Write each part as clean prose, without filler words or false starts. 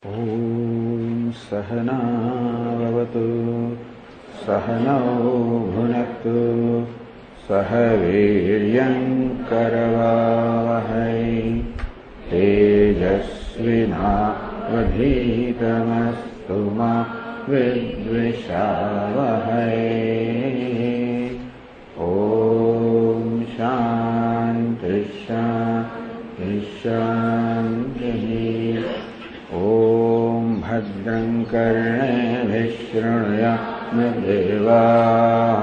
ॐ सहनावतु सहनौ भुनक्तु सह वीर्यङ्करवावहै तेजस्विनावधीतमस्तु मा विद्विषावहै। ॐ शान्ति शान्ति शान्तिः। ॐ भद्रं कर्णेभिः शृणुयाम देवाः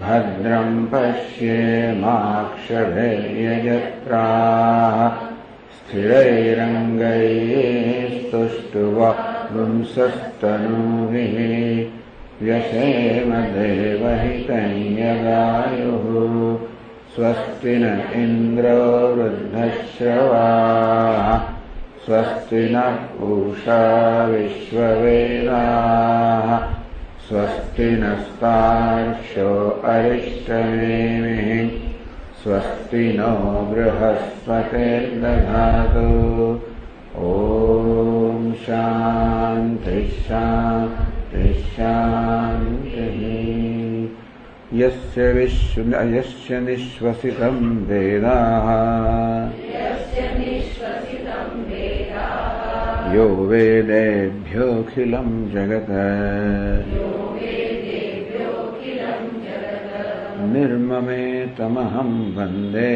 भद्रं पश्येमाक्षभिर्यजत्राः स्थिरैरङ्गैस्तुष्टुवागुंसस्तनूभिः व्यसेम देवहितं यदायुः। स्वस्ति न इन्द्रो वृद्धश्रवाः स्वस्ति नः पूषा विश्ववेदाः स्वस्ति नस्तार्क्ष्यो अरिष्टनेमिः स्वस्ति नो बृहस्पतिर्दधातु। ॐ शान्ति शान्ति शान्तिः। यस्य निश्वसितं वेदाः यो वेदेभ्योऽखिलं जगत् निर्ममेतमहं वन्दे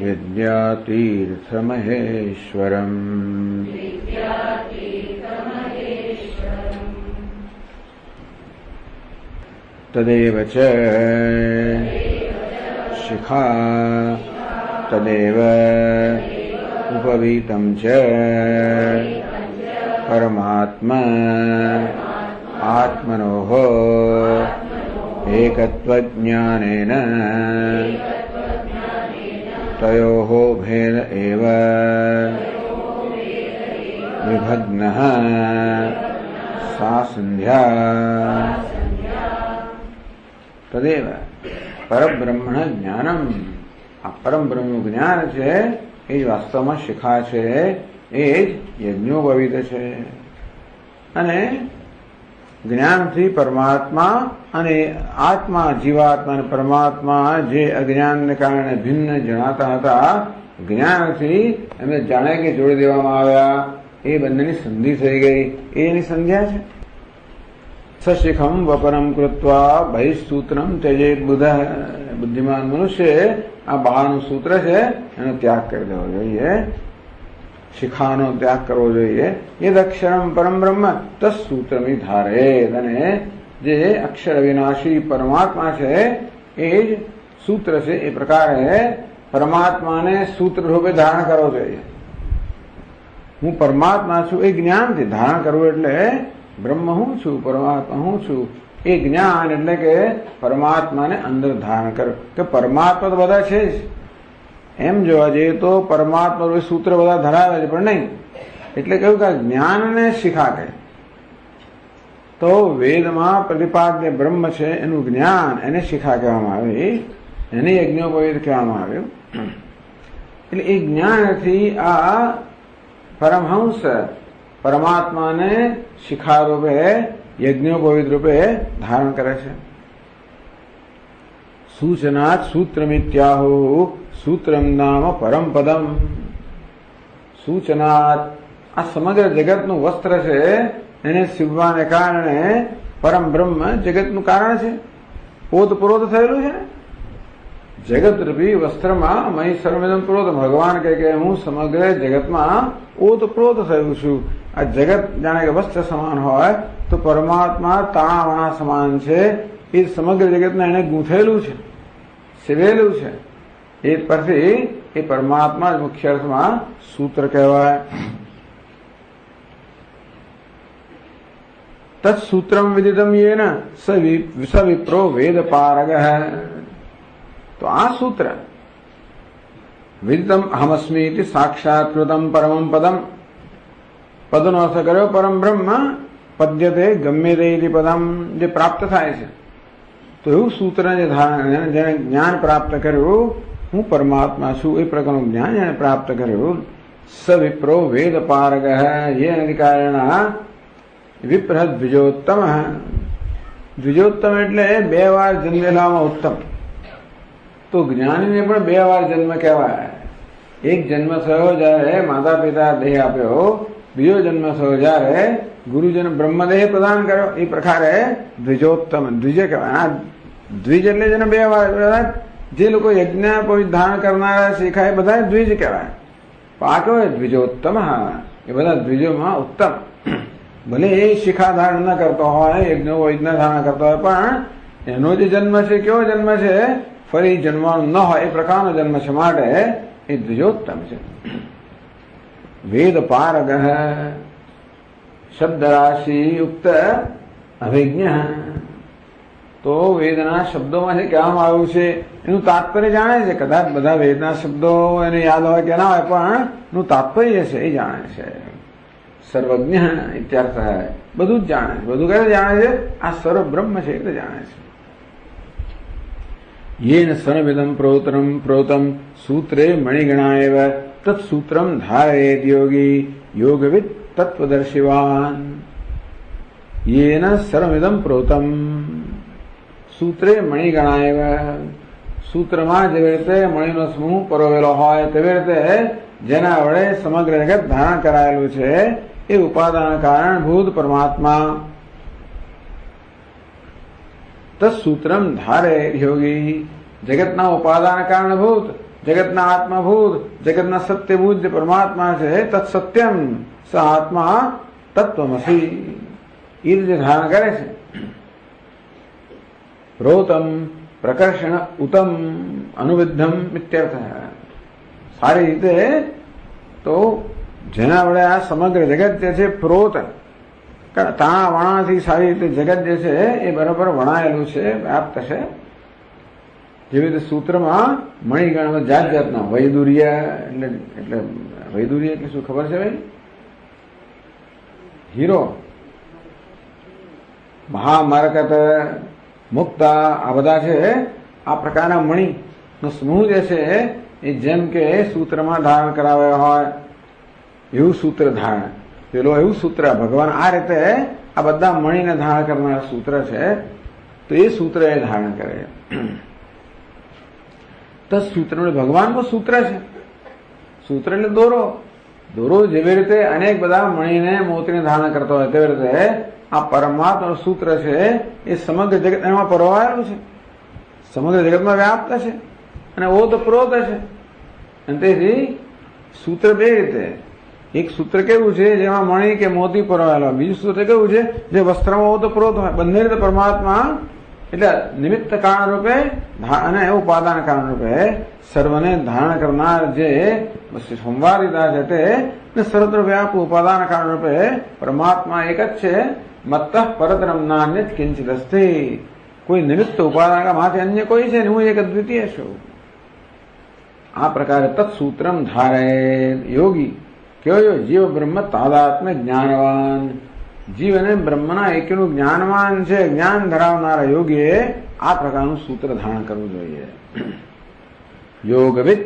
विद्यातीर्थमहेश्वरम्। तदेव च शिखा तदेव उपवीतं च परमात्मा आत्मनोः एकत्वज्ञानेन तयोः भेद एव विभग्नः सा संध्या। तदेव परब्रह्मण ज्ञानम आ परम બ્રહ્મનું જ્ઞાન છે એ જ વાસ્તવમાં શિખા છે, એ જ યજ્ઞોપવિત છે. અને જ્ઞાનથી પરમાત્મા અને આત્મા જીવાત્મા અને પરમાત્મા જે અજ્ઞાનને કારણે ભિન્ન જણાતા હતા, જ્ઞાનથી એમને જાણે કે જોડી દેવામાં આવ્યા, એ બંનેની સંધિ થઈ ગઈ, એની સંધ્યા છે. સશિખમ વપરમ કૃત્વા બહિઃસૂત્રમ ત્યજેત બુધઃ. બુદ્ધિમાન મનુષ્ય આ બહારનું સૂત્ર છે એનો ત્યાગ કરી દેવો જોઈએ, શિખાનો ત્યાગ કરવો જોઈએ. યદ અક્ષરમ પરમ બ્રહ્મ તત્સૂત્રમિ ધારેત. અને જે અક્ષર વિનાશી પરમાત્મા છે એ જ સૂત્ર છે, એ પ્રકારે પરમાત્માને સૂત્ર રૂપે ધારણ કરવો જોઈએ. હું પરમાત્મા છું એ જ્ઞાનથી ધારણ કરવું, એટલે બ્રહ્મ હું છું, પરમાત્મા હું છું, એ જ્ઞાન એટલે કે પરમાત્માને અંદર ધારણ કરો. કે પરમાત્મા તો બધા છે જ, એમ જોવા જઈએ તો પરમાત્મા સૂત્ર બધા ધરાવે છે, પણ નહીં. એટલે કહ્યું કે જ્ઞાનને શિખા કહે. તો વેદમાં પ્રતિપાદ્ય બ્રહ્મ છે એનું જ્ઞાન, એને શિખા કહેવામાં આવે, એને યજ્ઞોપવિત કહેવામાં આવ્યું. એટલે એ જ્ઞાનથી આ પરમહંસ પરમાત્માને શિખા રૂપે યજ્ઞોપવિત રૂપે ધારણ કરે છે. સૂચનાત સૂત્રમિત્યાહુ. સૂત્રમ નામ પરમ પદમ. સૂચનાત આ સમગ્ર જગતનું વસ્ત્ર છે, એને સીવવાને કારણે પરમ બ્રહ્મ જગતનું કારણ છે, ઓતપ્રોત થયેલું છે. જગત રૂપી વસ્ત્રમાં મહી સર્વમિદં પ્રોત. ભગવાન કહે કે હું સમગ્ર જગતમાં ઓતપ્રોત થયું છું. આ જગત જાણે કે વસ્ત્ર સમાન હોય તો પરમાત્મા તાણાવાણા સમાન છે, એ સમગ્ર જગતને એને ગૂંથેલું છે, સીવેલું છે. એ પરથી એ પરમાત્મા જ મુખ્ય અર્થમાં સૂત્ર કહેવાય. તત્સૂત્રમ વિદિતમ યેન સ વિપ્રો વેદ પારગઃ. તો આ સૂત્ર વિદિતમ અહમસ્મિ ઇતિ સાક્ષાત્કૃતમ પરમમ પદમ. પદનો અર્થ કર્યો પરમ બ્રહ્મ, પદ્યતે ગમ્યતે ઇતિ પદમ, જે પ્રાપ્ત થાય છે. તો એવું સૂત્ર જેને જ્ઞાન પ્રાપ્ત કર્યું હું પરમાત્મા છું એ પ્રકારનું જ્ઞાન એને પ્રાપ્ત કર્યું. સ વિપ્રો વેદ પારગ યેન અધિકારેણ વિપ્ર દ્વિજોત્તમ. દ્વિજોત્તમ એટલે 2 વાર જન્મેલામાં ઉત્તમ. તો જ્ઞાનીને પણ 2 વાર જન્મ કહેવાય. એક જન્મ થયો જ્યારે માતા પિતા દેહ આપ્યો, બીજો જન્મ થયો જ્યારે ગુરુજન બ્રહ્મદેહ પ્રદાન કર્યો. એ પ્રકારે દ્વિજોત્તમ દ્વિજ કહેવાય. દ્વિજ એટલે જેને 2 વાર, જે લોકો યજ્ઞ ધારણ કરનારા શીખાય બધા દ્વિજ કહેવાય. આ કહેવાય દ્વિજોત્તમ. એ બધા દ્વિજોમાં ઉત્તમ. ભલે એ શિખા ધારણ ન કરતો હોય, યજ્ઞ ધારણ કરતો હોય, પણ એનો જે જન્મ છે કેવો જન્મ છે, ફરી જન્મવાનું ન હોય એ પ્રકારનો જન્મ છે, માટે એ દ્વિજોત્તમ છે. વેદ પારગ શબ્દ રાશિ યુક્ત અભિજ્ઞ. તો વેદના શબ્દોમાં જે કહેવામાં આવ્યું છે એનું તાત્પર્ય જાણે છે. કદાચ બધા વેદના શબ્દો એને યાદ હોય કે ના હોય, પણ એનું તાત્પર્ય છે એ જાણે છે. સર્વજ્ઞ ઇત્યર્થ. બધું જ જાણે છે. બધું કઈ જાણે છે? આ સર્વ બ્રહ્મ છે એટલે જાણે છે. येन सर्वमिदं प्रोतम सूत्रे मणिगणा एव तत्सूत्रम धारयेत योगी योगविद तत्वदर्शिवान. येन सर्वमिदं प्रोतम सूत्रे मणिगणा एव. સૂત્રમાં જેવી રીતે મણીનો સમૂહ પરોવેલો હોય તેવી રીતે જેના વડે સમગ્ર જગત ધારણ કરાયેલું છે એ ઉપાદાન કારણભૂત પરમાત્મા. તત્સૂત્રમ ધારે યોગી. જગતના ઉપાદાન કારણભૂત, જગતના આત્માભૂત, જગતના સત્યભૂત જે પરમાત્મા છે, તત્સત્યમ સ આત્મા તત્વમસી. એ રીતે ધારણ કરે છે. પ્રોતમ પ્રકર્ષણ ઉત્તમ અનુવિદ્ધમ ઇત્યર્થ. સારી રીતે તો જેના વડે આ સમગ્ર જગત જે છે પ્રોત, તાણા વણાથી સારી રીતે જગત જે છે એ બરાબર વણાયેલું છે, વ્યાપ્ત છે. જેવી રીતે સૂત્રમાં મણિગણ જાત જાતના વૈદુર્ય એટલે વૈદુર્ય એટલે શું ખબર છે ભાઈ? હીરો, મહામારકત, મુક્તા, આ બધા છે આ પ્રકારના મણિનો સમૂહ જે છે એ જેમ કે સૂત્રમાં ધારણ કરાવ્યા હોય એવું સૂત્ર ધારણ. પેલો એવું સૂત્ર ભગવાન આ રીતે આ બધા મણીને ધારણ કરનાર સૂત્ર છે, તો એ સૂત્ર એ ધારણ કરે. તો સૂત્ર ભગવાનનું સૂત્ર છે. સૂત્ર એટલે દોરો. દોરો જેવી રીતે અનેક બધા મણીને મોતીને ધારણ કરતો હોય તેવી રીતે આ પરમાત્માનું સૂત્ર છે એ સમગ્ર જગત એમાં પરોવાયેલું છે, સમગ્ર જગતમાં વ્યાપ્ત છે અને ઓતપ્રોત છે. અને તેથી સૂત્ર 2 રીતે, એક સૂત્ર કેવું છે જેમાં મણી કે મોતી પરોવાયેલો, બીજું સૂત્ર કેવું છે જે વસ્ત્રમાં ઓતપ્રોત હોય. બંને રીતે પરમાત્મા એટલે નિમિત્ત કારણ રૂપે અને ઉપાદાન કારણ રૂપે સર્વને ધારણ કરનાર જે સંવાદિતા છે તે સર્વત્ર વ્યાપ ઉપાદાન કારણ રૂપે પરમાત્મા એક જ છે. મત્ત પરતરમ નાન્ય કિંચિત અસ્તિ. કોઈ નિમિત્ત ઉપાદાન માથે અન્ય કોઈ છે ને હું એક અદ્વિતીય છું. આ પ્રકારે તત્સૂત્રમ ધારે યોગી. કેવો જીવ બ્રહ્મ તાદાત્મ્ય જ્ઞાનવાન. જીવ અને બ્રહ્મના એકનું જ્ઞાનવાન છે. જ્ઞાન ધરાવનારા યોગીએ આ પ્રકારનું સૂત્ર ધારણ કરવું જોઈએ. યોગવિદ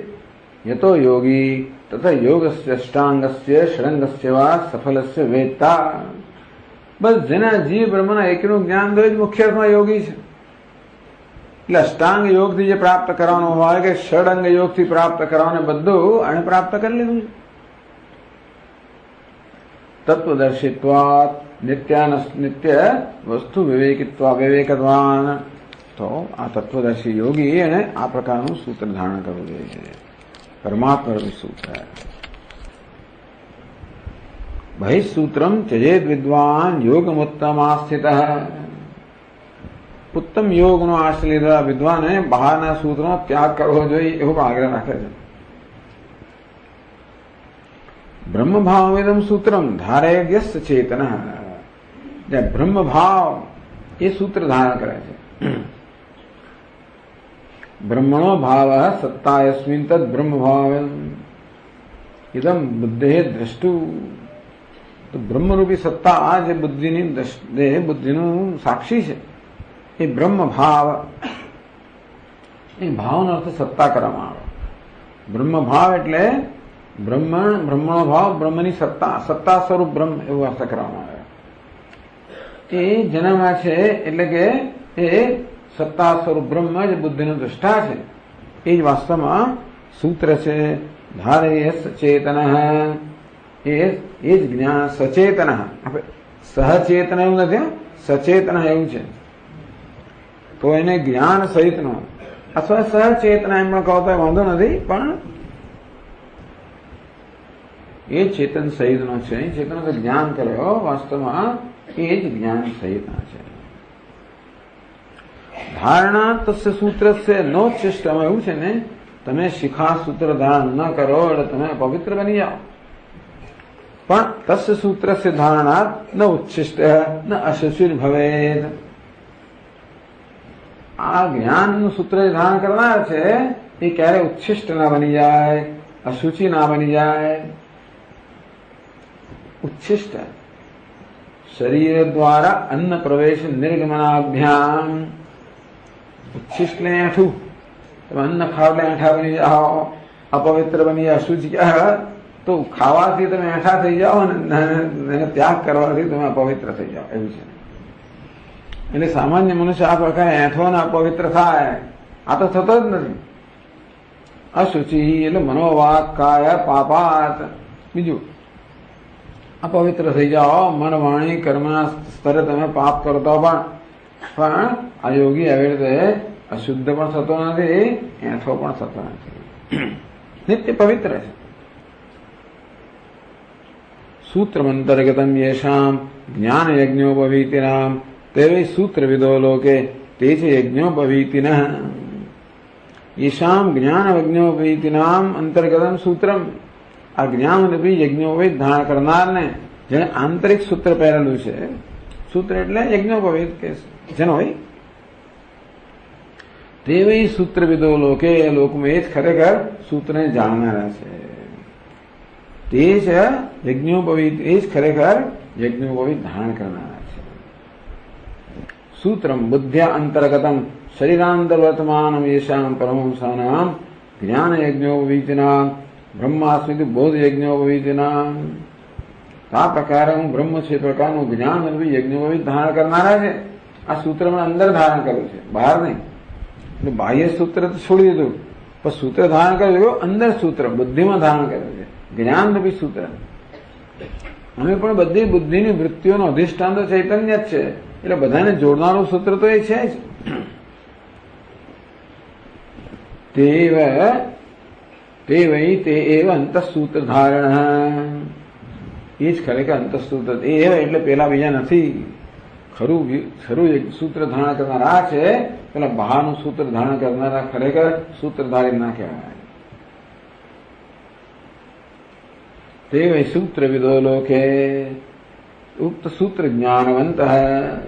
યતો યોગી તથા યોગસ્ય અષ્ટાંગસ્ય ષડંગસ્ય વા સફલસ્ય વેત્તા. બસ જેના જીવ બ્રહ્મના એકનું જ્ઞાન તો જ મુખ્ય અર્થમાં યોગી છે. એટલે અષ્ટાંગ યોગથી જે પ્રાપ્ત કરવાનું હોય કે ષડંગ યોગથી પ્રાપ્ત કરવાનું બધું અને પ્રાપ્ત કરી લીધું છે. તત્વદર્શિત્વાત નિત્ય વસ્તુ વિવેકત્વાન. તો આ તત્વદર્શી યોગી એને આ પ્રકારનું સૂત્ર ધારણ કરવું જોઈએ છે. પરમાત્મા સૂત્ર. બહિસૂત્રમ ત્યજેદ વિદ્વાન યોગમુત્તમાસ્થિત. ઉત્તમ યોગનો આશ્રય લીધા વિદ્વાને બહારના સૂત્રનો ત્યાગ કરવો જોઈએ એવો આગ્રહ રાખે છે. બ્રહ્મભાવમિદમ સૂત્રમ ધારયસ્ય ચેતન. બ્રહ્મભાવ એ સૂત્ર ધારણ કરે છે. બ્રહ્મણો ભાવ સત્તાયસ્મિન તદ બ્રહ્મભાવ ઇદમ બુદ્ધે દ્રષ્ટુ. તો બ્રહ્મરૂપી સત્તા આ જે બુદ્ધિનું સાક્ષી છે એ બ્રહ્મ ભાવ. એ ભાવનો અર્થ સત્તા કરવામાં આવે. બ્રહ્મ ભાવ એટલે બ્રહ્મણો ભાવ, બ્રહ્મની સત્તા, સત્તા સ્વરૂપ બ્રહ્મ એવું અર્થ કરવામાં આવે. એ જેનામાં છે એટલે કે એ સત્તા સ્વરૂપ બ્રહ્મ જ બુદ્ધિનો દ્રષ્ટા છે. એ જ વાસ્તવમાં સૂત્ર છે. ધારય સચેતન, એ જ જ્ઞાન સચેતન. સહચેતન એવું નથી, સચેતન એવું છે. તો એને જ્ઞાન સહિતનો અથવા સહચેતના એમ કહો તો વાંધો નથી, પણ એ ચેતન સહિતનો છે. ચેતન જ્ઞાન કર્યો વાસ્તવમાં એ જ જ્ઞાન સહિતના છે. ધારણા તસ્ય સૂત્ર છે નોચ્છિષ્ટમાં એવું છે ને, તમે શિખા સૂત્ર ધારણ ન કરો એટલે તમે પવિત્ર બની જાઓ. પણ તસ્ય સૂત્ર છે ધારણાત ન ઉચ્છિષ્ટ ન અશુચિર ભવેદ. આ જ્ઞાનનું સૂત્ર ધારણ કરનાર છે એ ક્યારે ઉચ્છિષ્ટ ના બની જાય, અશુચિ ના બની જાય. ઉચ્છિષ્ટ શરીર દ્વારા અન્ન પ્રવેશ નિર્ગમનાભ્યામ. ઉચ્છિષ્ટ ને એઠું, તમે અન્ન ખાવ એટલે એઠા બની જાઓ, અપવિત્ર બની જાય, અશુચિ. તો ખાવાથી તમે એઠા થઈ જાઓ ને એને ત્યાગ કરવાથી તમે અપવિત્ર થઈ જાઓ એવું છે. એટલે સામાન્ય મનુષ્ય આ પ્રકારે એઠો ને અપવિત્ર થાય, આ તો થતો જ નથી. અશુચિ એટલે મનોવાક કાય પાપાત. બીજું અપવિત્ર થઈ જાઓ, મન વાણી કર્મના સ્તરે તમે પાપ કરતો પણ આ યોગી આવી રીતે અશુદ્ધ પણ થતો નથી, એઠો પણ થતો નથી, નિત્ય પવિત્ર છે. સૂત્રમંતર્ગતમ યેષામ જ્ઞાન યજ્ઞોપવીતિનામ તે સૂત્રવિદો લોકે તે છે યજ્ઞોપવીતિન. યેષામ જ્ઞાન યજ્ઞોપવીતિનામ અંતર્ગતમ સૂત્રમ. આ જ્ઞાનરૂપી યજ્ઞોપવીત ધારણ કરનારને જેને આંતરિક સૂત્ર પહેરેલું છે. સૂત્ર એટલે યજ્ઞોપવીત કે જેનો હોય તે સૂત્રવિદો લોકે, લોકમાં એ જ ખરેખર સૂત્રને જાણનારા છે. તે જ યજ્ઞોપવીત, એ જ ખરેખર યજ્ઞોપવીત ધારણ કરનારા છે. સૂત્રમ બુદ્ધ્યા અંતર્ગતમ શરીરાંતર્વર્તમાનમ યેષામ પરમહંસાનામ જ્ઞાન યજ્ઞોપવીતિનામ બ્રહ્માસ્મિતિ બોધ યજ્ઞોપવીતિનામ. આ પ્રકારે હું બ્રહ્મ છે પ્રકારનું જ્ઞાન યજ્ઞોપવીત ધારણ કરનારા છે. આ સૂત્રમાં અંદર ધારણ કર્યું છે, બહાર નહીં. એટલે બાહ્ય સૂત્ર તો છોડી દીધું, પણ સૂત્ર ધારણ કર્યું અંદર સૂત્ર બુદ્ધિમાં ધારણ કર્યું છે, જ્ઞાનરૂપી સૂત્ર. અમે પણ બધી બુદ્ધિની વૃત્તિઓનો અધિષ્ઠાન તો ચૈતન્ય જ છે, એટલે બધાને જોડનારું સૂત્ર તો એ છે જ. તે એવ અંતઃસૂત્ર ધારણ. એ જ ખરેખર અંતઃસૂત્ર એ એટલે પેલા બીજા નથી. ખરું સૂત્ર ધારણ કરનારા છે, પેલા બહારનું સૂત્ર ધારણ કરનારા ખરેખર સૂત્રધારી ના કહેવાય. તે વૈ સૂત્રવિદો લોકે ઉક્ત સૂત્ર જ્ઞાનવંત.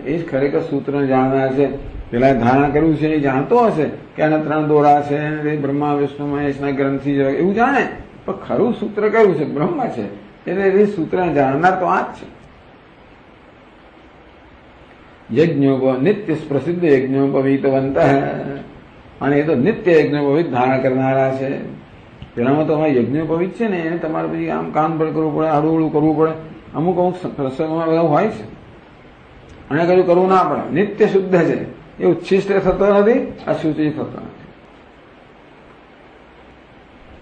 એ જ ખરેખર સૂત્રને જાણનાર છે. પેલા ધારણ કર્યું છે એ જાણતો હશે કે આના 3 દોરા છે, એ બ્રહ્મા વિષ્ણુ મહેશના ગ્રંથિ એવું જાણે, પણ ખરું સૂત્ર કયું છે? બ્રહ્મ છે. એટલે એ સૂત્રને જાણનાર તો આ જ છે. યજ્ઞો નિત્ય પ્રસિદ્ધ યજ્ઞોપવીતવંત. અને એ તો નિત્ય યજ્ઞોપવીત ધારણ કરનારા છે. પેલામાં તો અમારે યજ્ઞોપવીત છે ને એને તમારે પછી આમ કાન પર કરવું પડે, આડું કરવું પડે, અમુક પ્રસંગોમાં બધા હોય છે. અને કયું કરવું ના પડે, નિત્ય શુદ્ધ છે. એ ઉચ્છિષ્ટ થતો નથી, અશુચિ થતો નથી.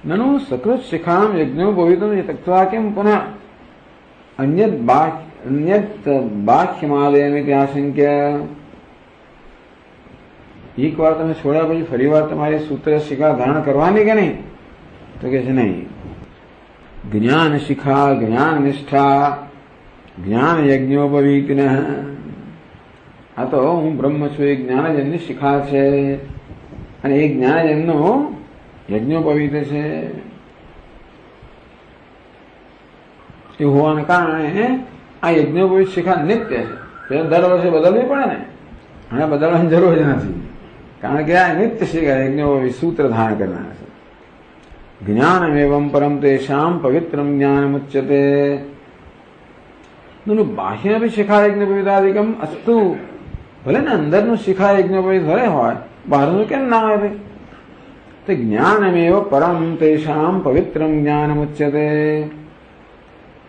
નનુ સકૃત શિખામ યજ્ઞોપવીતમ તક્ત્વા કેમ પુનઃ અન્યત બાહ્યમાલયમિતિ આશંક્ય. એક વાર તમે છોડ્યા પછી ફરી વાર તમારી સૂત્ર શિખા ધારણ કરવાની કે નહીં? તો કે છે નહીં. જ્ઞાન શિખા, જ્ઞાન નિષ્ઠા, જ્ઞાન યજ્ઞોપવીતિન. આ તો હું બ્રહ્મ છું એ જ્ઞાનજનની શિખા છે, અને એ જ્ઞાનજનનો યજ્ઞોપવીત છે. એ હોવાને કારણે આ યજ્ઞોપવીત શિખા નિત્ય છે. દર વર્ષે બદલવી પડે ને, અને બદલવાની જરૂર જ નથી, કારણ કે આ નિત્ય શિખા યજ્ઞોપવીત સૂત્ર ધારણ કરનાર છે. જ્ઞાનમેવં પરમ તેષામ પવિત્રમ જ્ઞાનમુચ્યતે. બાહ્ય બી શિખા યજ્ઞોપવીતાદિકમ અસ્તુ. ભલે ને અંદરનું શિખા યજ્ઞોપવીત ભલે હોય, બહારનું કેમ ના હોય ભાઈ? तो જ્ઞાનમેવ પરમ તેષામ પવિત્રમ જ્ઞાનમુચ્યતે.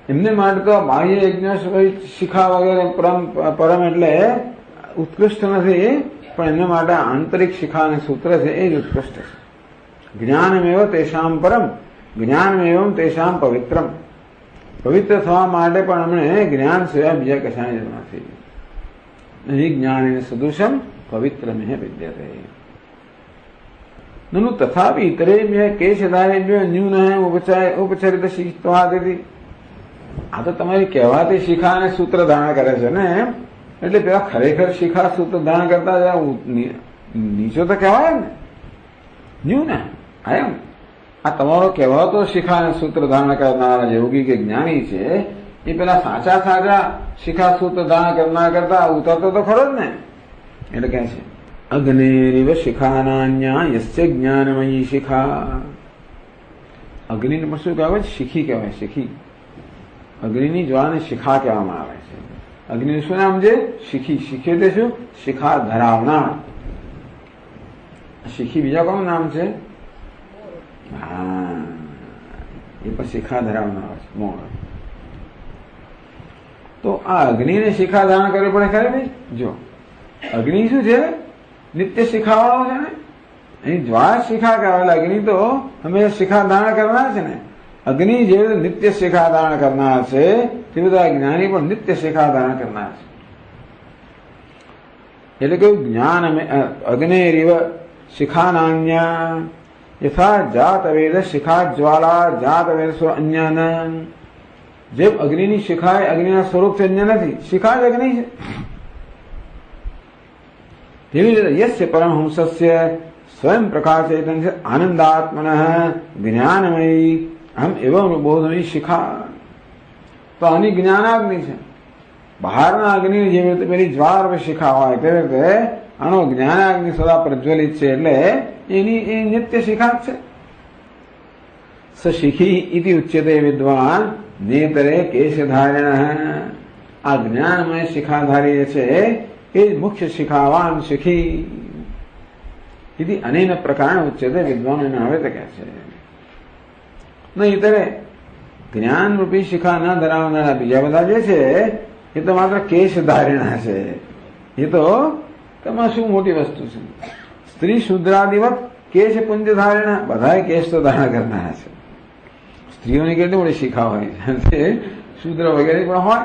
એમને માટે તો બાહ્ય યજ્ઞ શિખા વગેરે પરમ એટલે ઉત્કૃષ્ટ નથી, પણ એમના માટે આંતરિક શિખા અને સૂત્ર છે એ જ ઉત્કૃષ્ટ છે. જ્ઞાનમેવ તેષામ પરમ જ્ઞાનમેવમ તેષામ પવિત્રમ. પવિત્ર થવા માટે પણ અમને જ્ઞાન સિવાય બીજા કશાની જરૂર નથી. નહીં જ્ઞાન સદૃશમ પવિત્રમેહ વિદ્યતે. નનુ તથાપી ઇતરેભ્ય કેશધારેભ્ય ન્યૂન ઉપચરિત શિખત્વાદિતિ. આ તો તમારી કહેવાતી શિખા અને સૂત્ર ધારણ કરે છે ને, એટલે પેલા ખરેખર શિખા સૂત્ર ધારણ કરતા નીચો તો કહેવાય ને ન્યૂ ને. એમ આ તમારો કહેવાતો શિખા અને સૂત્ર ધારણ કરનારા યોગી કે જ્ઞાની છે એ પેલા સાચા શિખા સૂત્ર ધારણ કરનાર કરતા ઉતરતો તો ખરો જ ને. એટલે કહે છે અગ્નિરીવ શિખાનાન્યા યસ્ય જ્ઞાનમયી શિખા. અગ્નિને પણ શું કહેવાય? શિખી કહેવાય. શિખી અગ્નિની જ્વાળાને શિખા કહેવામાં આવે છે. અગ્નિનું શું નામ છે? શિખી. શીખી એટલે શું? શિખા ધરાવનાર. શિખી બીજા કોનું નામ છે? હા, એ પણ શિખા ધરાવનાર છે. મોર. તો આ અગ્નિને શિખા ધારણ કરવી પડે ખરે ભાઈ. જો અગ્નિ શું છે? નિત્ય શિખાવાળો છે ને. અહીં જ્વાળા શિખા કહેવાય. અગ્નિ તો હંમેશા શિખા ધારણ કરનાર છે ને. અગ્નિ જે નિત્ય શિખા ધારણ કરનાર છે તે બધા જ્ઞાની પણ નિત્ય શિખા ધારણ કરનાર છે. એટલે કે જ્ઞાન અગ્નિરીવ શિખાનાન્યા યથા જાત વેદ શિખા જ્વાલા જાત વેદ અન્યાન. જેમ અગ્નિની શિખા એ અગ્નિના સ્વરૂપ છે, અન્ય નથી. શિખા જ અગ્નિ છે. તેવી રીતે યસ્ય પરમહંસસ્ય સ્વયં પ્રકાશ ચૈતન્ય છે આનંદાત્મન જ્ઞાનમયી આમ એવં બોધની શિખા. તો આની જ્ઞાનાગ્નિ છે. બહારના અગ્નિ જેવી રીતે પેલી જ્વાળા શિખા હોય તેવી રીતે આનો જ્ઞાનાગ્નિ સદા પ્રજ્વલિત છે, એટલે એની એ નિત્ય શિખા છે. સ શિખી ઇતિ ઉચ્યતે વિદ્વાન નેતરે કેશધારિણ. આ જ્ઞાનમય શિખાધારી છે એ મુખ્ય શિખાવાન શિખી ઇતિ અનેન પ્રકારેણ ઉચ્યતે વિદ્વાન. એને હવે તો કહે છે નહીં ત્યારે જ્ઞાન રૂપી શિખા ન ધરાવનારા બીજા બધા જે છે એ તો માત્ર કેશ ધારણા છે. એ તો તેમાં શું મોટી વસ્તુ છે? સ્ત્રી શુદ્રાદિવત કેશ પુંજ ધારણા. બધા કેશ તો ધારણ કરનારા છે. સ્ત્રીઓની કેટલી મોટી શિખા હોય છે, શુદ્ર વગેરે પણ હોય.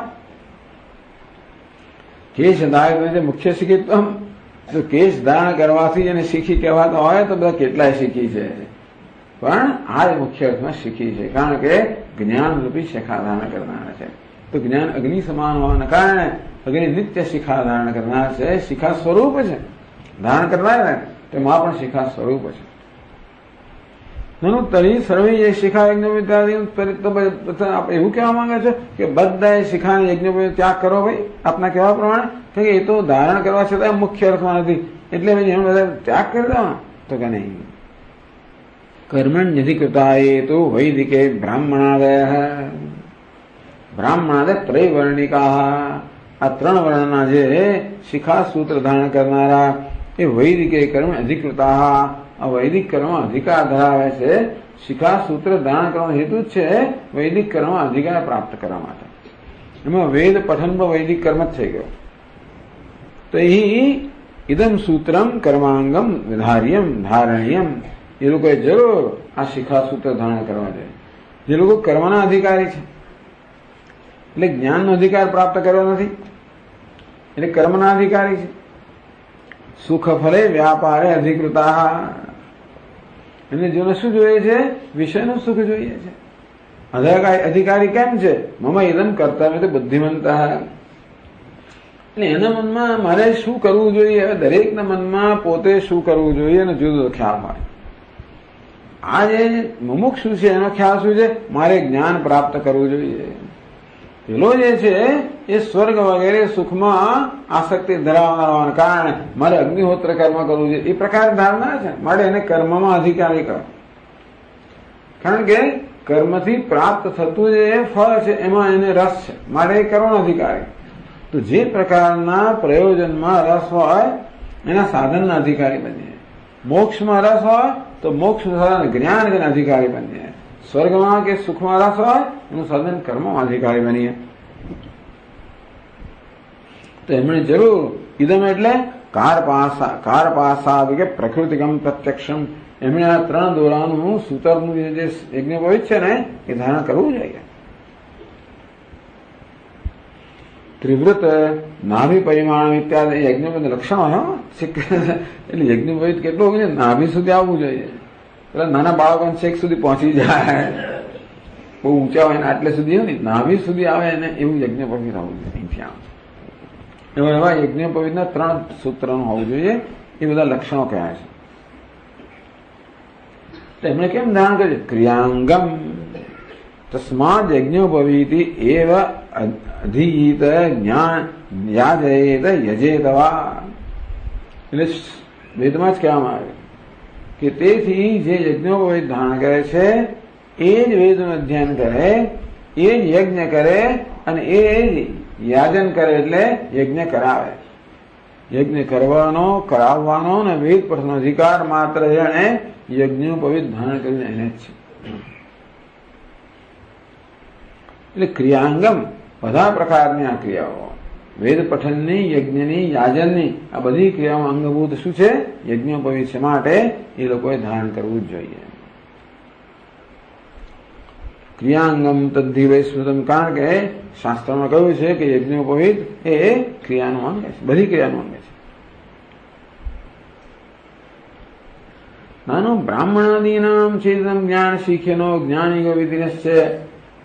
કેશ ધારણ છે મુખ્ય શિખિત્વમ. તો કેશ ધારણ કરવાથી એને શીખી કહેવાતો હોય તો બધા કેટલાય શીખી છે, પણ આ જ મુખ્ય અર્થમાં શીખી છે, કારણ કે જ્ઞાન રૂપી શિખા ધારણ કરનાર છે. તો જ્ઞાન અગ્નિ સમાન હોવાના કારણે અગ્નિ નિત્ય શિખા ધારણ કરનાર છે. શિખા સ્વરૂપ છે ધારણ કરનાર ને, તેમાં પણ શિખા સ્વરૂપ છે. નનુ તરી સર્વે એ શિખા યજ્ઞ એવું કહેવા માંગે છે કે બધા શિખાને યજ્ઞ ત્યાગ કરો ભાઈ આપના કહેવા પ્રમાણે, કે એ તો ધારણ કરવા છતાં મુખ્ય અર્થમાં નથી, એટલે એમ બધા ત્યાગ કરી દેવાનો. તો કે નહીં. કર્મણ્યધિકૃતા એ તો વૈદિકે બ્રાહ્મણાદય ત્રૈવર્ણિકા. આ ત્રણ વર્ણના જે શિખા સૂત્ર ધારણ કરનારા એ વૈદિકે કર્મ અધિકૃતા. આ વૈદિક કર્મ અધિકાર ધરાવે છે. શિખા સૂત્ર ધારણ કરવાનો હેતુ જ છે વૈદિક કર્મ અધિકાર પ્રાપ્ત કરવા માટે. એમાં વેદ પઠન પણ વૈદિક કર્મ જ થઈ ગયો. તો અહીં ઇદમ સૂત્રમ કર્માંગમ વિધાર્યમ ધારણીયમ. એ લોકોએ જરૂર આ શિખા સૂત્ર ધારણ કરવા જોઈએ. જે લોકો કર્મના અધિકારી છે, એટલે જ્ઞાનનો અધિકાર પ્રાપ્ત કર્યો નથી, એટલે કર્મના અધિકારી છે. સુખ ફલે વ્યાપારે અધિકૃતા. એને જેને શું જોઈએ છે? વિષયનું સુખ જોઈએ છે. અધિકારી કેમ છે? મમ ઇદમ કર્તવ્ય બુદ્ધિમંત. એટલે એના મનમાં મારે શું કરવું જોઈએ, દરેકના મનમાં પોતે શું કરવું જોઈએ એનો જુદો ખ્યાલ હોય. આ જે મુમુક્ષુ છે એનો ખ્યાલ શું છે? મારે જ્ઞાન પ્રાપ્ત કરવું જોઈએ. પેલો જે છે એ સ્વર્ગ વગેરે સુખમાં આસક્તિ ધરાવનાર હોવાના કારણે મારે અગ્નિહોત્ર કર્મ કરવું જોઈએ એ પ્રકારે ધારણા છે. માટે એને કર્મમાં અધિકારી કરો, કારણ કે કર્મથી પ્રાપ્ત થતું જે ફળ છે એમાં એને રસ છે, માટે એ કર્મનો અધિકારી. તો જે પ્રકારના પ્રયોજનમાં રસ હોય એના સાધનના અધિકારી બનીએ. મોક્ષમાં રસ હોય તો મોક્ષ સાધન જ્ઞાન કે અધિકારી બનીએ, સ્વર્ગમાં કે સુખમાં રસ હોય એનું સાધન કર્મમાં અધિકારી બનીએ. તો એમણે જરૂર ઇદમ એટલે કાર પાસા કે પ્રકૃતિગમ પ્રત્યક્ષમ, એમણે આ 3 દોરાનું સૂતરનું જે યજ્ઞોપવિત છે ને એ ધારણ કરવું જોઈએ. ત્રિવૃત નાભી પરિમાણ ઇત્યાદિ યજ્ઞોપવિત લક્ષણ હોય. એટલે યજ્ઞોપવિત કેટલું હોય છે, નાભી સુધી આવવું જોઈએ. એટલે નાના બાળકોને છેક સુધી પહોંચી જાય, બહુ ઊંચા હોય ને આટલે સુધી હોય ને નાભી સુધી આવે એને એવું યજ્ઞોપવિત આવવું જોઈએ. અહીંથી આવે એવા યજ્ઞોપવિતના 3 સૂત્રનું હોવું જોઈએ. એ બધા લક્ષણો કહેવાય છે. તો એમણે કેમ ધારણ કર્યું? ક્રિયાંગમ તસ્માદ યજ્ઞોપવીતિ એવ અધિહિત જ્ઞાન યાજયેત યજેતવા. એટલે વેદમાં જ કહેવામાં આવે કે તેથી જે યજ્ઞોપવીત ધારણ કરે છે એ જ વેદનું અધ્યયન કરે, એ જ યજ્ઞ કરે અને એ જ યાજન કરે, એટલે યજ્ઞ કરાવે. યજ્ઞ કરવાનો, કરાવવાનો અને વેદ પ્રશ્નો અધિકાર માત્ર એને યજ્ઞોપવીત ધારણ કરીને એને જ છે. એટલે ક્રિયાંગમ બધા પ્રકારની આ ક્રિયાઓ, વેદ પઠનની, યજ્ઞની, યાજનની, આ બધી ક્રિયાઓ અંગભૂત શું છે? યજ્ઞોપવીત છે. માટે એ લોકોએ ધારણ કરવું જ જોઈએ. ક્રિયાંગમ તદ્ધિ વૈસ્મૃતમ, કારણ કે શાસ્ત્રમાં કહ્યું છે કે યજ્ઞોપવીત એ ક્રિયાનું અંગ છે, બધી ક્રિયાનું અંગ છે. નાનું બ્રાહ્મણાદીનામ ચેતમ જ્ઞાન શીખ્યનો જ્ઞાનિકો વિધિનશ્ચ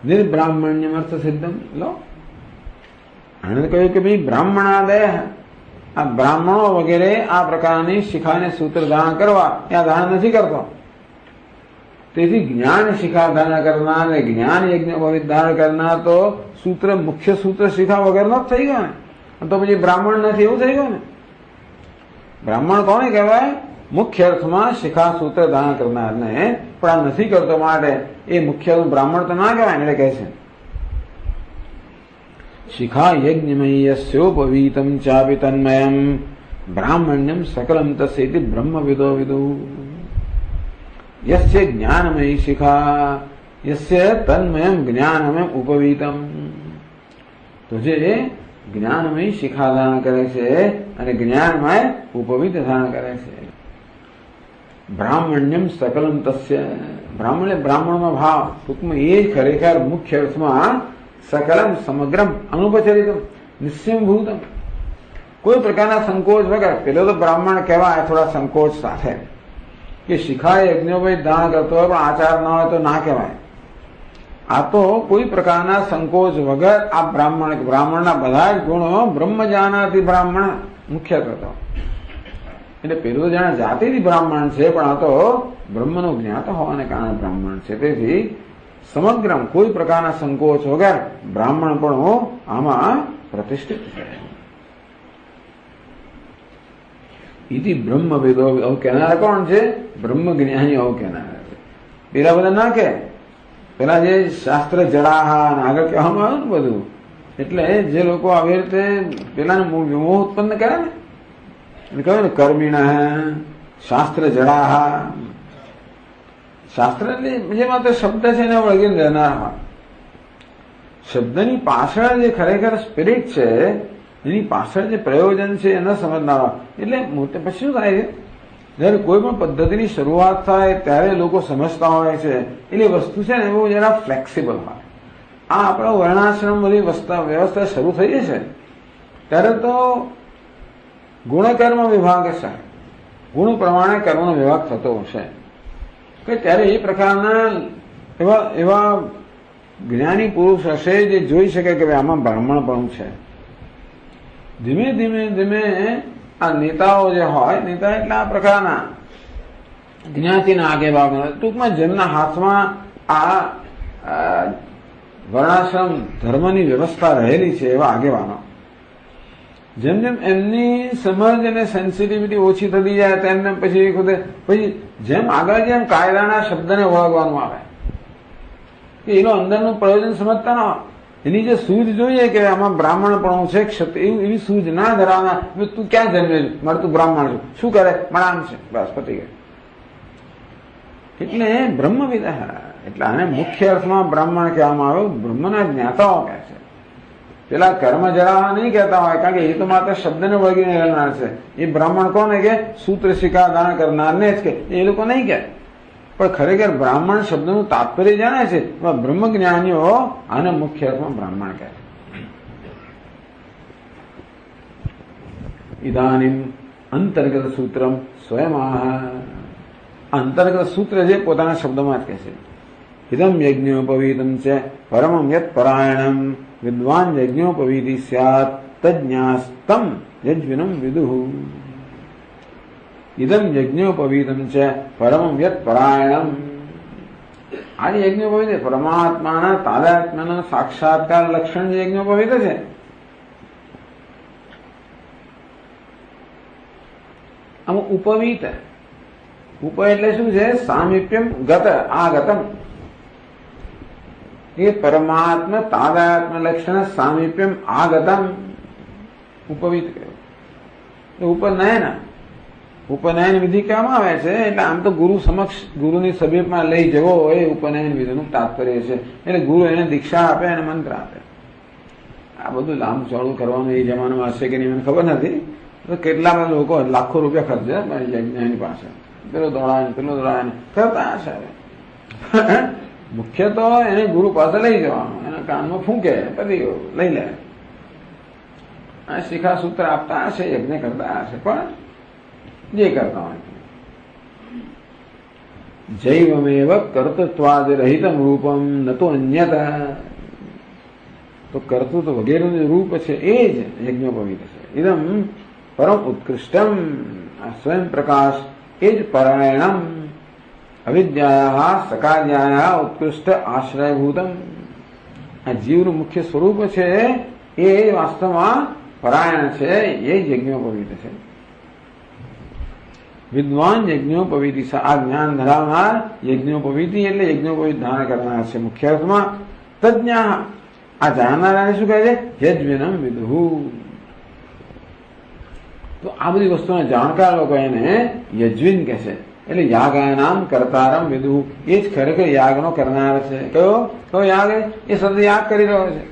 નિર્બ્રાહ્મણ્યમ અર્થ સિદ્ધમ. લો આને કહ્યું કે ભાઈ બ્રાહ્મણાદય, આ બ્રાહ્મણો વગેરે આ પ્રકારની શિખાને સૂત્ર ધારણ કરવા ત્યાં ધારણ નથી કરતો. તેથી જ્ઞાન શિખા ધારણ કરનાર અને જ્ઞાન યજ્ઞોપવીત ધારણ કરનાર તો સૂત્ર, મુખ્ય સૂત્ર શિખા વગરનો જ થઈ ગયો ને. તો પછી બ્રાહ્મણ નથી એવું થઈ ગયું ને. બ્રાહ્મણ કોને કહેવાય? મુખ્ય અર્થમાં શિખા સૂત્ર ધારણ કરનારને. પણ આ નથી કરતો માટે એ મુખ્ય બ્રાહ્મણ તો ના કહેવાય ને. એટલે કહે છે શિખા યજ્ઞમયસ્યોપવીતમ ચાપી તન્મયમ બ્રાહ્મણ્યમ સકલમ તસ્યૈતિ બ્રહ્મવિદો વિદુ. યસ્ય જ્ઞાનમયી શિખા યસ્ય તન્મયમ જ્ઞાનમય ઉપવીતમ. તો જે જ્ઞાનમય શિખા ધારણ કરે છે અને જ્ઞાનમય ઉપવીત ધારણ કરે છે. બ્રાહ્મણ્યમ સકલમ તસ્ય, બ્રાહ્મણ બ્રાહ્મણમાં ભાવ, ટૂંકમાં એ જ ખરેખર મુખ્ય અર્થમાં સકલમ સમગ્રમ અનુપચરિતમ નિશ્ચયભૂતમ, કોઈ પ્રકારના સંકોચ વગર. પેલો તો બ્રાહ્મણ કહેવાય થોડા સંકોચ સાથે કે શિખા યજ્ઞોપવીત ધારણ કરતો હોય પણ આચાર ના હોય તો ના કહેવાય. આ તો કોઈ પ્રકારના સંકોચ વગર આ બ્રાહ્મણના બધા જ ગુણો બ્રહ્મ જાનાતી બ્રાહ્મણ મુખ્ય થતો. એટલે પેલું જાણે જાતિથી બ્રાહ્મણ છે પણ આ તો બ્રહ્મનું જ્ઞાત હોવાને કારણે બ્રાહ્મણ છે. તેથી સમગ્રમ કોઈ પ્રકારના સંકોચ વગર બ્રાહ્મણ પણ આમાં પ્રતિષ્ઠિત છે. ઇતિ બ્રહ્મવિદો, આવું કહેનારા કોણ છે? બ્રહ્મ જ્ઞાની આવું કહેનારા છે. પેલા બધા ના કે પેલા જે શાસ્ત્ર જડાહા આગળ કહેવામાં આવ્યું ને બધું, એટલે જે લોકો આવી રીતે પેલાને વિમોહ ઉત્પન્ન કરે ને, એટલે કહ્યું ને કર્મિણ શાસ્ત્ર જડાહા. શાસ્ત્ર જે માત્ર શબ્દ છે એને વળગીને રહેનારા. શબ્દની પાછળ જે ખરેખર સ્પિરિટ છે, એની પાછળ જે પ્રયોજન છે એ ન સમજનારા. એટલે મોટે પછી શું થાય છે, જયારે કોઈ પણ પદ્ધતિની શરૂઆત થાય ત્યારે લોકો સમજતા હોય છે. એટલે વસ્તુ છે ને એવું જરા ફ્લેક્સિબલ હોય. આ આપણો વર્ણાશ્રમ બધી વ્યવસ્થા શરૂ થઈ છે ત્યારે તો ગુણકર્મ વિભાગ છે, ગુણ પ્રમાણે કર્મનો વિભાગ થતો હશે કે ત્યારે એ પ્રકારના એવા જ્ઞાની પુરુષ હશે જે જોઈ શકે કે આમાં બ્રાહ્મણપણું છે. ધીમે ધીમે ધીમે આ નેતાઓ જે હોય, નેતા એટલે આ પ્રકારના જ્ઞાતિના આગેવાનો, ટૂંકમાં જેમના હાથમાં આ વર્ણાશ્રમ ધર્મની વ્યવસ્થા રહેલી છે એવા આગેવાનો, જેમ જેમ એમની સમજ અને સેન્સિટિવિટી ઓછી થતી જાય તેમ તેમ પછી જેમ આગળ જેમ કાયદાના શબ્દને વળગવાનું આવે કે એનો અંદરનું પ્રયોજન સમજતા ના, એની જે સૂઝ જોઈએ કે આમાં બ્રાહ્મણપણું છે, એવી સૂઝ ના ધરાવના. તું ક્યાં જન્મે? મારે તું બ્રાહ્મણ છું, શું કરે? મારા આમ છે, બસ પતી ગયું. એટલે બ્રહ્મવિદ, એટલે આને મુખ્ય અર્થમાં બ્રાહ્મણ કહેવામાં આવ્યો. બ્રહ્મના જ્ઞાતાઓ કહે છે. પેલા કર્મ જરા નહીં કહેતા હોય, કારણ કે એ તો માત્ર શબ્દને વળગીને રહેનાર છે. એ બ્રાહ્મણ કોને કે સૂત્ર શિખા દાન કરનારને જ કે, એ લોકો નહીં કે. પણ ખરેખર બ્રાહ્મણ શબ્દનું તાત્પર્ય જાણે છે. બ્રહ્મ જ્ઞાનીઓ આને મુખ્ય અર્થમાં બ્રાહ્મણ કહે. ઇદાનીમ અંતર્ગત સૂત્રમ સ્વયં અંતર્ગત સૂત્ર જે પોતાના શબ્દમાં જ કહે છે. ઇદમ યજ્ઞોપવીતમ છે પરમમ યત પરાયણમ વિદ્વાન યજ્ઞોપવીતિ સ્યાત તજ્ઞાસ્તમ યજ્વિનમ વિદુઃ. ઇદમ યજ્ઞોપવીતમ છે પરમમ યત પરાયણમ. આ યજ્ઞોપવીત પરમાત્માના તાદાત્મ્યના સાક્ષાત્કાર લક્ષણ જે યજ્ઞોપવીત છે. આમાં ઉપવીત, ઉપ એટલે શું છે? સામીપ્યમ ગત આગતમ. એ પરમાત્મા તાદાત્મ્ય લક્ષણ સામીપ્યમ આગતમ ઉપવીત કહ્યું. ઉપનયન, ઉપનયન વિધિ કહેવામાં આવે છે. એટલે આમ તો ગુરુ સમક્ષ ગુરુની સમીપમાં લઈ જવો એ ઉપનયન વિધિનું તાત્પર્ય છે. એટલે ગુરુ એને દીક્ષા આપે અને મંત્ર આપે. આ બધું લાંબુ ચોળું કરવાનું એ જમાનામાં હશે કે નહીં મને ખબર નથી. તો કેટલા બધા લોકો લાખો રૂપિયા ખર્ચે એની પાસે, પેલો દોડાય પેલો દોડાય કરતા હશે. મુખ્ય તો એને ગુરુ પાસે લઈ જવાનું, એના કાનમાં ફૂંકે પછી લઈ લે. આ શિખા સૂત્ર આપતા હશે, યજ્ઞ કરતા હશે, પણ જે કરતા હોય. જૈવમેવ કર્તૃત્વાદ રહિતમ રૂપમ ન તો અન્યતા. તો કર્તૃત્વ વગેરેનું રૂપ છે એ જ યજ્ઞોપવીત છે. ઇદમ પરમ ઉત્કૃષ્ટમ, આ સ્વયં પ્રકાશ એ જ પરાયણમ અવિદ્યાયા સકાર્યાયા ઉત્કૃષ્ટ આશ્રયભૂતમ. આ જીવનું મુખ્ય સ્વરૂપ છે એ વાસ્તવમાં પરાયણ છે, એ જ યજ્ઞોપવીત છે. વિદ્વાન યજ્ઞોપવીતિ, આ જ્ઞાન ધરાવનાર યજ્ઞોપવીતિ એટલે યજ્ઞોપવીત ધારણ કરનાર છે મુખ્ય અર્થમાં. તજ્ઞા, આ જાણનારાને શું કહે છે? યજ્ઞમ વિદુઃ. તો આ બધી વસ્તુના જાણકાર લોકો એને યજ્વિન કહે છે. એટલે યાગાનામ કર્તારમ વિદુઃ. એ જ ખરેખર યાગનો કરનાર છે. કયો યાગ? એ સતત યાગ કરી રહ્યો છે.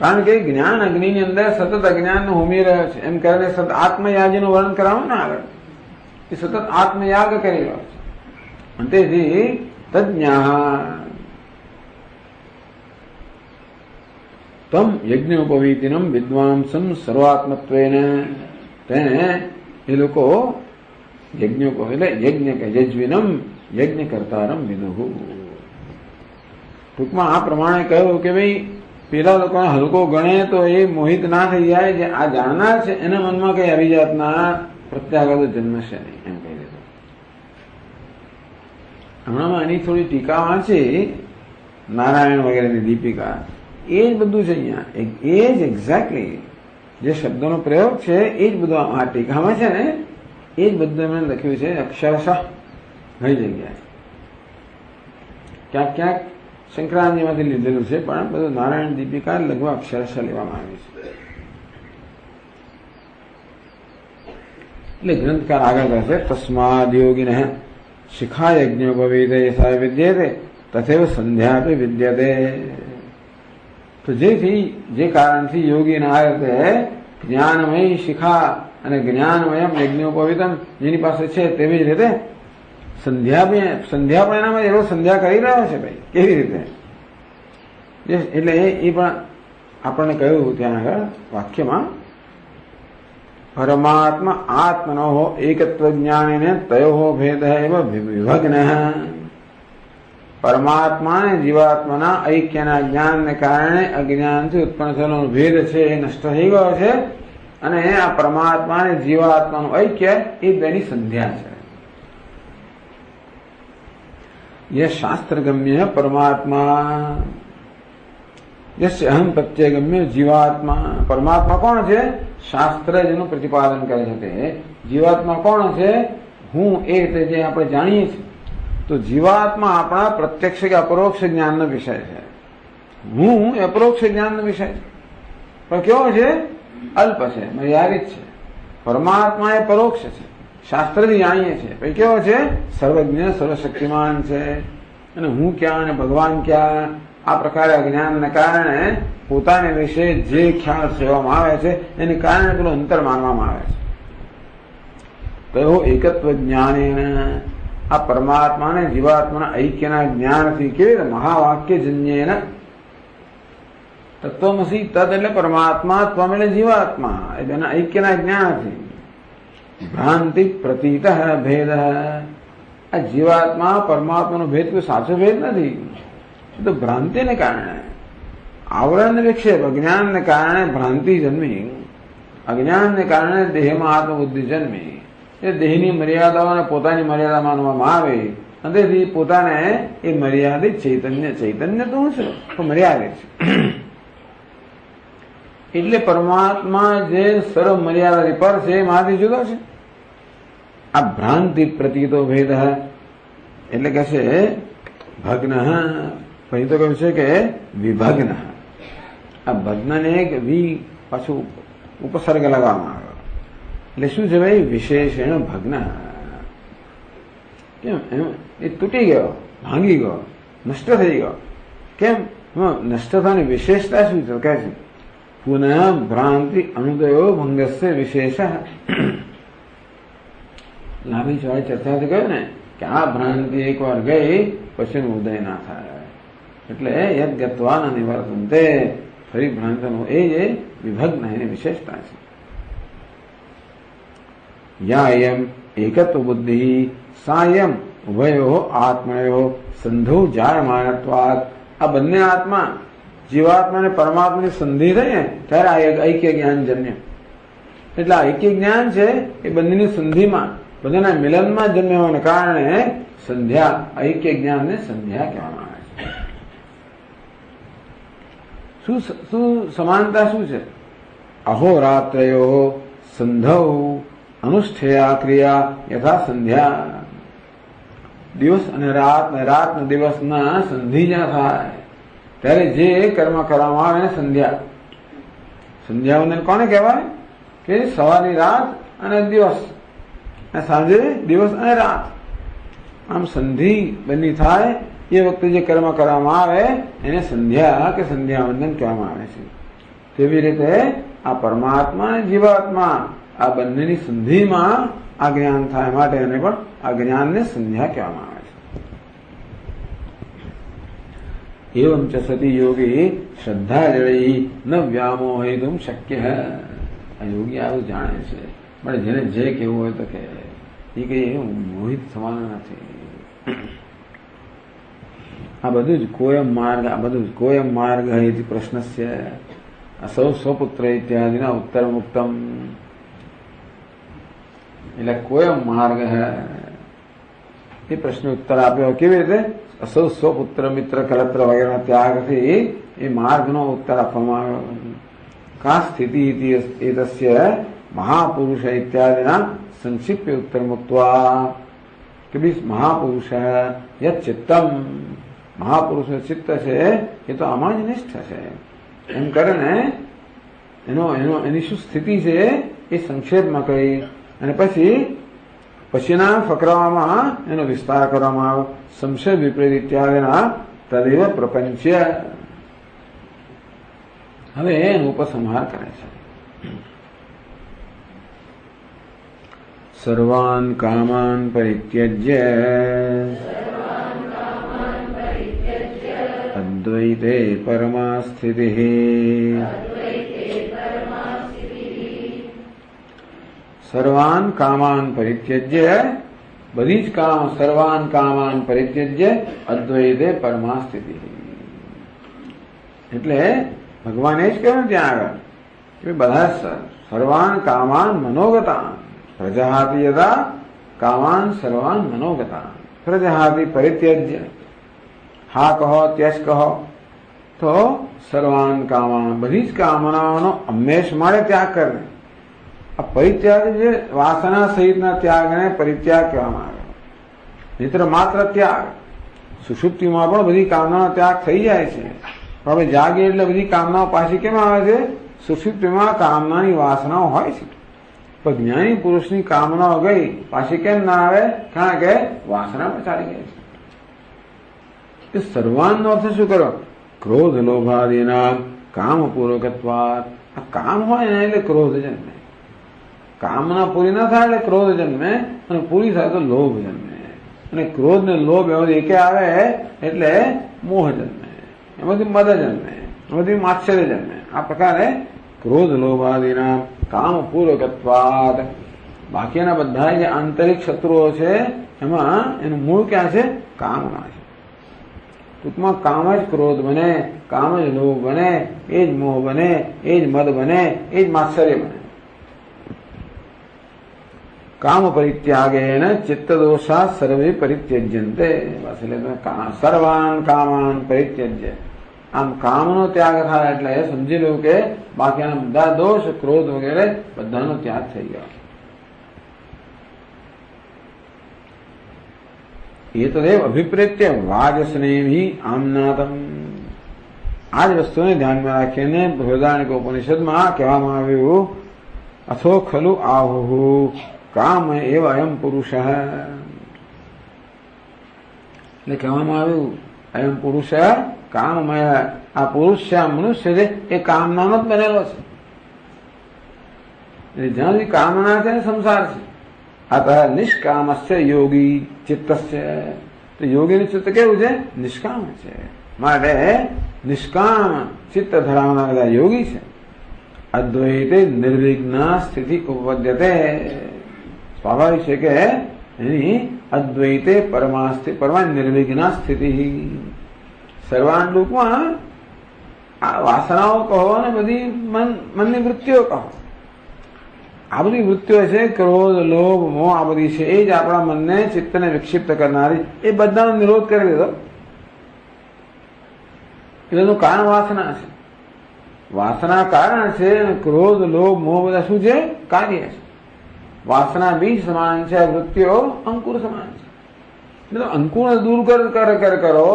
કારણ કે જ્ઞાન અગ્નિની અંદર સતત અજ્ઞાન હોમી રહ્યો છે. એમ કરીને સતત આત્મયાગીનું વર્ણન કરાવું ને આગળ. એ સતત આત્મયાગ કરી રહ્યો છે. અને તેથી તજ્ઞા તમ યજ્ઞોપવીતિનમ વિદ્વાંસમ સર્વાત્મત્વેન. તેને એ લોકો યજ્ઞોપ એટલે યજ્ઞ કે યજ્વિનમ યજ્ઞ કરતારમ વિદુઃ. ટૂંકમાં આ પ્રમાણે કહ્યું કે ભાઈ પેલા લોકોને હલકો ગણે તો એ મોહિત ના થઈ જાય. જે આ જાણનાર છે એના મનમાં કઈ અભિજાતના પ્રત્યાઘાતો જન્મશે નહીં, એમ કહી દીધું. હમણાં એની થોડી ટીકા વાંચી નારાયણ વગેરેની દીપિકા. એ જ બધું છે અહીંયા. એ જ એક્ઝેક્ટલી જે શબ્દોનો પ્રયોગ છે એ જ બધું આ ટીકામાં છે ને, એ જ બધું એમણે લખ્યું છે અક્ષરશઃ ઘણી જગ્યાએ. ક્યાંક ક્યાંક શંકરાનંદજીમાંથી લીધેલું છે, પણ બધું નારાયણ દીપિકા લગભગ અક્ષરશઃ લેવામાં આવી છે. એટલે ગ્રંથકાર આગળ કહે છે તસ્માદ યોગિન શિખા યજ્ઞોપવીતે યથા વિદ્યતે તથૈવ સંધ્યાપી વિદ્યતે. તો જેથી જે કારણથી યોગીના આ રીતે જ્ઞાનમય શિખા અને જ્ઞાનમયમ યજ્ઞોપવીતમ જેની પાસે છે તેવી જ રીતે સંધ્યા પણ એનામાં એવો સંધ્યા કરી રહ્યો છે. ભાઈ કેવી રીતે? એટલે એ પણ આપણને કહ્યું ત્યાં આગળ વાક્યમાં પરમાત્મા આત્મનો એકત્વ જ્ઞાનેને તયો ભેદ એવ વિભગ્ન. પરમાત્મા અને જીવાત્માના ઐક્યના જ્ઞાનને કારણે અજ્ઞાનથી ઉત્પન્ન થયેલો ભેદ છે એ નષ્ટ થઈ ગયો છે. અને આ પરમાત્મા અને જીવાત્માનું ઐક્ય એ બેની સંધ્યા છે. યહ શાસ્ત્રગમ્ય પરમાત્મા યસ્ય અહમ પ્રત્યગમ્ય જીવાત્મા. પરમાત્મા કોણ છે? શાસ્ત્ર જેનું પ્રતિપાદન કરે છે તે. જીવાત્મા કોણ છે? હું એ રીતે જે આપણે જાણીએ છીએ. તો જીવાત્મા આપણા પ્રત્યક્ષ કે અપરોક્ષ જ્ઞાનનો વિષય છે. હું એ અપરોક્ષ જ્ઞાનનો વિષય છે, પણ કેવો છે? અલ્પ છે, મર્યાદિત છે. પરમાત્મા એ પરોક્ષ છે. શાસ્ત્રથી જાણીએ છીએ. પછી કેવો છે? સર્વજ્ઞ સર્વશક્તિમાન છે. અને હું ક્યાં અને ભગવાન ક્યાં, આ પ્રકારે અજ્ઞાનને કારણે પોતાને વિશે જે ખ્યાલ સેવામાં આવે છે એને કારણે પેલું અંતર માનવામાં આવે છે. કયો એકત્વ જ્ઞાનેન, આ પરમાત્મા અને જીવાત્માના ઐક્યના જ્ઞાનથી કેવી રીતે મહાવાક્ય જન્યેન તત્વમસી, તદ એટલે પરમાત્મા, ત્વમ એટલે જીવાત્મા, એના ઐક્યના જ્ઞાનથી ભ્રાંતિ પ્રતીત ભેદ, આ જીવાત્મા પરમાત્માનો ભેદ કોઈ સાચો ભેદ નથી, એ તો ભ્રાંતિને કારણે આવરણ વિક્ષેપ અજ્ઞાનને કારણે ભ્રાંતિ જન્મી, અજ્ઞાનને કારણે દેહમાં આત્મબુદ્ધિ જન્મી, એ દેહની મર્યાદાઓને પોતાની મર્યાદા માનવામાં આવે અને તેથી પોતાને એ મર્યાદિત ચૈતન્ય, ચૈતન્ય તો શું છે તો મર્યાદિત છે એટલે પરમાત્મા જે સર્વ મર્યાદાથી પર છે એમાંથી જુદો છે. આ ભ્રાંતિ પ્રતીતો ભેદ એટલે કે છે ભગ્ન, પછી તો કહ્યું છે કે વિભગ્ન. આ ભગ્નને એક વી પાછું ઉપસર્ગ લગાવવામાં આવ્યો એટલે શું છે ભાઈ? વિશેષણ ભગ્ન. કેમ? એ તૂટી ગયો, ભાંગી ગયો, નષ્ટ થઈ ગયો. કેમ? નષ્ટ થવાની વિશેષતા શું છે? કહે છે પુનઃ ભ્રાંતિ અનુદયો ભંગસ્ય વિશેષ. લાંબી ચોળી ચર્ચાથી કહ્યું ને કે આ ભ્રાંતિ એકવાર ગઈ પછી ઉદય ના થાય, એટલે યદ ગત્વા ન નિવર્તન્તે, ફરી ભ્રાંતિનો એ જે વિભગ્ન એની વિશેષતા છે. યાયમ એકત્વ બુદ્ધિ સાયમ ઉભયો આત્મયો સંધો જાયમાનત્વાદ. આ બંને આત્મા, જીવાત્મા અને પરમાત્માની સંધિ થઈ ને ત્યારે આ ઐક્ય જ્ઞાન જન્મે. એટલે આ ઐક્ય જ્ઞાન છે એ બંનેની સંધિમાં, બધાના મિલનમાં જન્મવાને કારણે સંધ્યા, ઐક્ય જ્ઞાનને સંધ્યા કહેવામાં આવે છે. શું સમાનતા શું છે? અહોરાત્રયો સંધૌ અનુષ્ઠેયા ક્રિયા યથા સંધ્યા. દિવસ અને રાત ને રાત ને દિવસના સંધિ જ્યાં થાય ત્યારે જે કર્મ કરવામાં આવે એને સંધ્યા. સંધ્યાવંદન કોને કહેવાય? કે સવારની રાત અને દિવસ, સાંજે દિવસ અને રાત, આમ સંધિ બની થાય એ વખતે જે કર્મ કરવામાં આવે એને સંધ્યા કે સંધ્યાવંદન કહેવામાં આવે છે. તેવી રીતે આ પરમાત્મા અને જીવાત્મા આ બંનેની સંધિમાં આ જ્ઞાન થાય માટે એને પણ આ જ્ઞાનને સંધ્યા કહેવામાં આવે છે. એવમ ચ સતી યોગી શ્રદ્ધા જળી ન વ્યામોહિતુમ શક્ય. આ યોગી આવું જાણે છે, પણ જેને જે કહેવું હોય તો કે એ કઈ મોહિત થવાનું નથી. આ બધું જ કોયમ માર્ગ, આ બધું જ કોયમ માર્ગ ઇતિ પ્રશ્નસ્ય અસૌ સ્વપુત્ર ઇત્યાદિના ઉત્તર મુક્તમ. એટલે કોયમ માર્ગ એ પ્રશ્ન ઉત્તર આપ્યો. કેવી રીતે? અસૌ સ્વપુત્ર મિત્ર કલત્ર વગેરેના ત્યાગથી એ માર્ગનો ઉત્તર આપવામાં આવ્યો. કા સ્થિતિ એતસ્ય મહાપુરુષ ઇત્યાદિના સંક્ષિપ્ય ઉત્તર મુક્ત્વા કે બી મહાપુરુષ યત ચિત્તમ, મહાપુરુષનું ચિત્ત છે એ તો આમાં જ નિષ્ઠ છે એમ કરીને એની શું સ્થિતિ છે એ સંક્ષેપમાં કહી અને પછીના ફકરામાં એનો વિસ્તાર કરવામાં આવ્યો. સંશય વિપરીત ઇત્યાદિના તદેવ પ્રપંચ. હવે એનો ઉપસંહાર કરે છે. સર્વાન કામાન પરિત્યજ્ય અદ્વૈતે પરમા સ્થિતિઃ. સર્વાન કામાન પરિત્યજ્ય, બધી જ કામ, સર્વાન કામાન પરિત્યજ્ય અદ્વૈતે પરમા સ્થિતિઃ. એટલે ભગવાન એ જ કહ્યું ત્યાં આગળ કે બધા સર્વાન કામાન મનોગતા પ્રજાહાતિ યદા કામાન સર્વાન મનોગતા પ્રજાહાતિ પરિત્યજ્ય. હા કહો ત્યજ કહો તો સર્વાન કામાન, બધી જ કામનાઓનો હંમેશ મળે ત્યાગ કરે. આ પરિત્યાગ જે વાસના સહિતના ત્યાગને પરિત્યાગ કહેવામાં આવે. મિત્ર માત્ર ત્યાગ, સુષુપ્તિમાં પણ બધી કામનાનો ત્યાગ થઈ જાય છે, પણ હવે જાગે એટલે બધી કામનાઓ પાછી કેમ આવે છે? સુષુપ્તિમાં કામનાની વાસનાઓ હોય છે પણ જ્ઞાની પુરુષની કામનાઓ ગઈ પાછી કેમ ના આવે? કારણ કે વાસનામાં ચાલી ગઈ છે. સર્વાનનો અર્થ શું કરો? ક્રોધ લોભાદિના કામ પૂર્વકત્વાત. આ કામ હોય ને એટલે ક્રોધ જન્મે. કામના પૂરી ના થાય એટલે ક્રોધ જન્મે, અને પૂરી થાય તો લોભ જન્મે. અને ક્રોધ ને લોભ એમાંથી એકે આવે એટલે મોહ જન્મે, એમાંથી મદ જન્મે, એમાંથી માત્સર્ય જન્મે. આ પ્રકારે ક્રોધ લોભાદિના કામ પૂર્વકત્વાત. બાકીના બધા જે આંતરિક શત્રુઓ છે એમાં એનું મૂળ ક્યાં છે? કામના છે. ટૂંકમાં કામ જ ક્રોધ બને, કામ જ લોભ બને, એ જ મોહ બને, એ જ મદ બને, એ જ માત્સર્ય બને. કામ પરિત્યાગેન ચિત્તદોષા સર્વે પરિત્યજ્યંતે. બસ એટલે સર્વાન કામાન પરિત્યજ્ય. આમ કામનો ત્યાગ થાય એટલે સમજી લો કે બાકીના બધા દોષ, ક્રોધ વગેરે બધાનો ત્યાગ થઈ ગયો. એ તો દેવ અભિપ્રેત્ય વાજસ્નેહી આમનાતમ. આ જ વસ્તુને ધ્યાનમાં રાખીને બૃહદારણ્યક ઉપનિષદમાં કહેવામાં આવ્યું, અથો ખલુ આહુ કામ એવ અયમ પુરુષ. એટલે કહેવામાં આવ્યું અયમ પુરુષ કામમય. આ પુરુષ છે, આ મનુષ્ય છે, એ કામનાનો જ બનેલો છે. જ્યાં સુધી કામના છે સંસાર છે. અતઃ નિષ્કામસ્ય યોગી ચિત્તસ્ય. તો યોગીનું ચિત્ત કેવું છે? નિષ્કામ છે. માટે નિષ્કામ ચિત્ત ધરાવનાર બધા યોગી છે. અદ્વૈતે નિર્વિઘ્ન સ્થિતિ ઉપપદ્યતે. સ્વાભાવિક છે કે એની અદ્વૈતે પરમા નિર્વિઘ્ન સ્થિતિ. સર્વાન રૂપમાં આ વાસનાઓ કહો ને બધી મનની વૃત્તિઓ કહો, આ બધી વૃત્તિઓ છે, ક્રોધ લોભ મોહ આ બધી છે, એ જ આપણા મનને ચિત્તને વિક્ષિપ્ત કરનારી, એ બધાનો નિરોધ કરી દીધો. એનું કારણ વાસના છે. વાસના કારણ છે. ક્રોધ લોભ મોહ બધા શું છે? કાર્ય છે. વાસના બીજ સમાન છે, વૃત્તિઓ અંકુર સમાન છે. એટલે અંકુરને દૂર કરો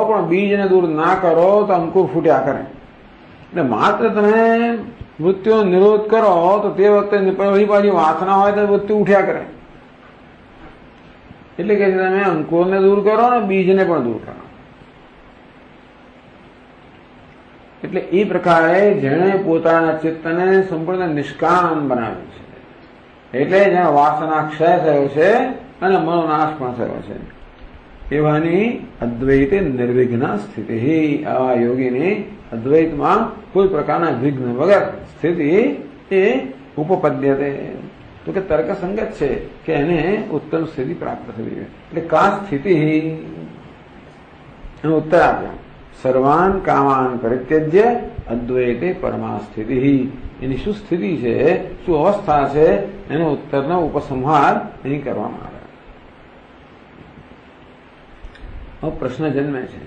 પણ બીજને દૂર ના કરો તો અંકુર ફૂટ્યા કરે. એટલે માત્ર તમે વૃત્તિનો નિરોધ કરો તો તે વખતે વળી પાછી વાસના હોય તો વૃત્તિ ઉઠ્યા કરે. એટલે કે તમે અંકુરને દૂર કરો ને બીજને પણ દૂર કરો. એટલે એ પ્રકારે જેણે પોતાના ચિત્તને સંપૂર્ણ નિષ્કામ બનાવ્યું છે, એટલે જ્યાં વાસના ક્ષય થયો છે અને મનોનાશ પણ થયો છે, એવાની અદ્વૈતે નિર્વિઘ્ન સ્થિતિ. આવા યોગીની અદ્વૈતમાં કોઈ પ્રકારના વિઘ્ન વગર સ્થિતિ એ ઉપપદ્યતે. તો કે તર્ક સંગત છે કે એને ઉત્તમ સ્થિતિ પ્રાપ્ત થવી જોઈએ. એટલે કા સ્થિતિ એનો ઉત્તર આપ્યો, સર્વાન કામાન પરિત્યજ્ય અદ્વૈતે પરમા સ્થિતિ. એની શું સ્થિતિ છે, શું અવસ્થા છે, એનો ઉત્તરનો ઉપસંહાર અહીં કરવામાં આવે. પ્રશ્ન જન્મે છે,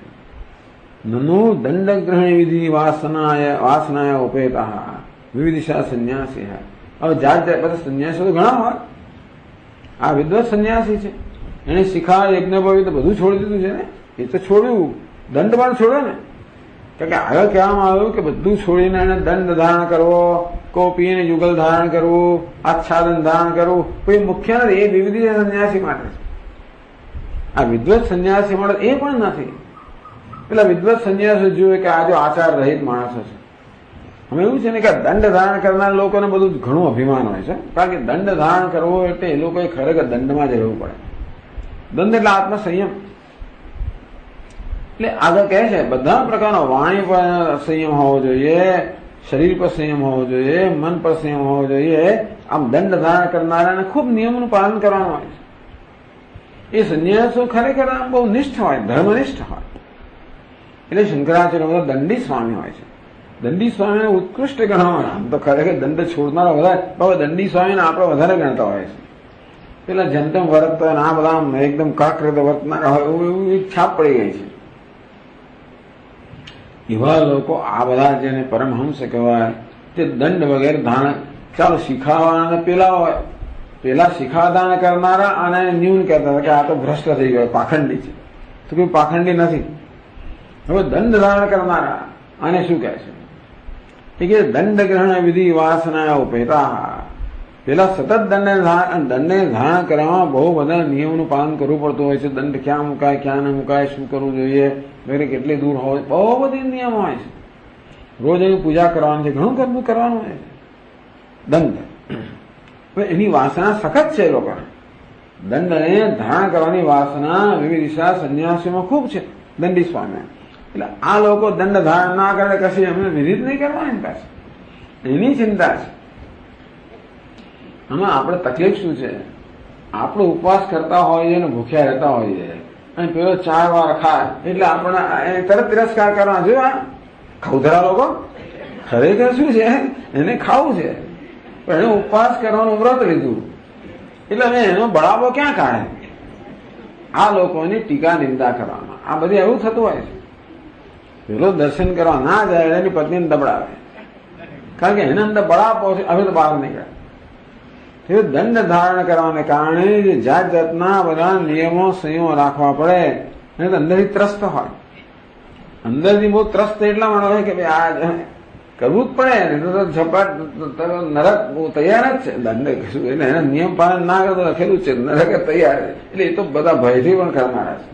નનો દંડગ્રહણ વિધિ વાસનાય ઉપેતા વિવિધિશા સંન્યાસી. હવે જાત જાત બધા સંન્યાસીઓ તો ઘણા હોય. આ વિદ્વત સંન્યાસી છે, એને શિખા યજ્ઞ પવિત્ર બધું છોડી દીધું છે ને. એ તો છોડ્યું, દંડ પણ છોડ્યો ને. કારણ કે આગળ કહેવામાં આવ્યું કે બધું છોડીને એને દંડ ધારણ કરવો, કોપીને યુગલ ધારણ કરવું, આચ્છાદન ધારણ કરવું, કોઈ મુખ્ય નથી. એ વિવિધ સંન્યાસી માટે છે. આ વિદ્વત સંન્યાસી માટે એ પણ નથી. પેલા વિદ્વત સંન્યાસી જોયું કે આ જો આચાર રહિત માણસો છે. હવે એવું છે ને કે દંડ ધારણ કરનાર લોકોને બધું ઘણું અભિમાન હોય છે. કારણ કે દંડ ધારણ કરવો એટલે એ લોકોએ ખરેખર દંડમાં જ રહેવું પડે. દંડ એટલે આત્મસંયમ. એટલે આગળ કહે છે બધા પ્રકારનો વાણી પર સંયમ હોવો જોઈએ, શરીર પર સંયમ હોવો જોઈએ, મન પર સંયમ હોવો જોઈએ. આમ દંડ ધારણ કરનારાને ખૂબ નિયમનું પાલન કરવાનું હોય છે. એ સંન્યાસો ખરેખર આમ બહુ નિષ્ઠ હોય, ધર્મનિષ્ઠ હોય. એટલે શંકરાચાર્ય બધા દંડી સ્વામી હોય છે. દંડી સ્વામીને ઉત્કૃષ્ટ ગણવામાં. આમ તો ખરેખર દંડ છોડનારા વધારે, દંડી સ્વામીને આપણે વધારે ગણતા હોય છે. પેલા જનતમ વર્તતા હોય, આ બધા એકદમ કાક રીતે વર્તનારા હોય એવું એક છાપ પડી ગઈ છે. એવા લોકો આ બધા જેને પરમહંસ કહેવાય તે દંડ વગેરે ધારણ, ચાલો શીખાવાના પેલા હોય, પેલા શિખાદાન કરનારા અને ન્યૂન કહેતા હતા કે આ તો ભ્રષ્ટ થઈ ગયો, પાખંડી છે. તો કોઈ પાખંડી નથી. હવે દંડ ધારણ કરનારા આને શું કહે છે? કે દંડ ગ્રહણ વિધિ વાસના ઉપેતા. પેલા સતત દંડને ધારણ કરવામાં બહુ બધા નિયમોનું પાલન કરવું પડતું હોય છે. દંડ ક્યાં મુકાય, ક્યાં ન મુકાય, શું કરવું જોઈએ, વગેરે કેટલી દૂર હોય, બહુ બધી નિયમો હોય છે. રોજ એની પૂજા કરવાની છે, ઘણું કરવું કરવાનું હોય છે. દંડ એની વાસના સખત છે. લોકો દંડને ધારણ કરવાની વાસના વિવિધ દિશા સંન્યાસીમાં ખૂબ છે. દંડી સ્વામી એટલે આ લોકો દંડ ધારણ ના કરે, કશી એમને વિધિત નહીં કરવાની પાસે, એની ચિંતા છે. આમાં આપણે તકલીફ શું છે? આપણે ઉપવાસ કરતા હોઈએ ને ભૂખ્યા રહેતા હોઈએ અને પેલો 4 વાર ખાય એટલે આપણે તરત તિરસ્કાર કરવા. જો આ ખવધરા લોકો ખરેખર શું છે, એને ખાવું છે પણ એને ઉપવાસ કરવાનું વ્રત લીધું એટલે હવે એનો બળાવો ક્યાં કાઢે? આ લોકોની ટીકા નિંદા કરવામાં આ બધી એવું થતું હોય છે. પેલો દર્શન કરવા ના જાય એની પત્નીને દબડાવે, કારણ કે એના અંદર બળાપો છે, હવે તો બહાર નીકળે. દંડ ધારણ કરવાને કારણે જાત જાતના બધા નિયમો સંયમો રાખવા પડે. નહીં તો અંદરથી ત્રસ્ત હોય, અંદરથી બહુ ત્રસ્ત એટલા માટે હોય કે ભાઈ આ કરવું જ પડે, નહીં તો ઝપાટ નરક બહુ તૈયાર જ છે. દંડ કશું એટલે એના નિયમ પાલન ના કરતો લખેલું છે નરક તૈયાર છે. એટલે એ તો બધા ભયથી પણ કરનારા છે.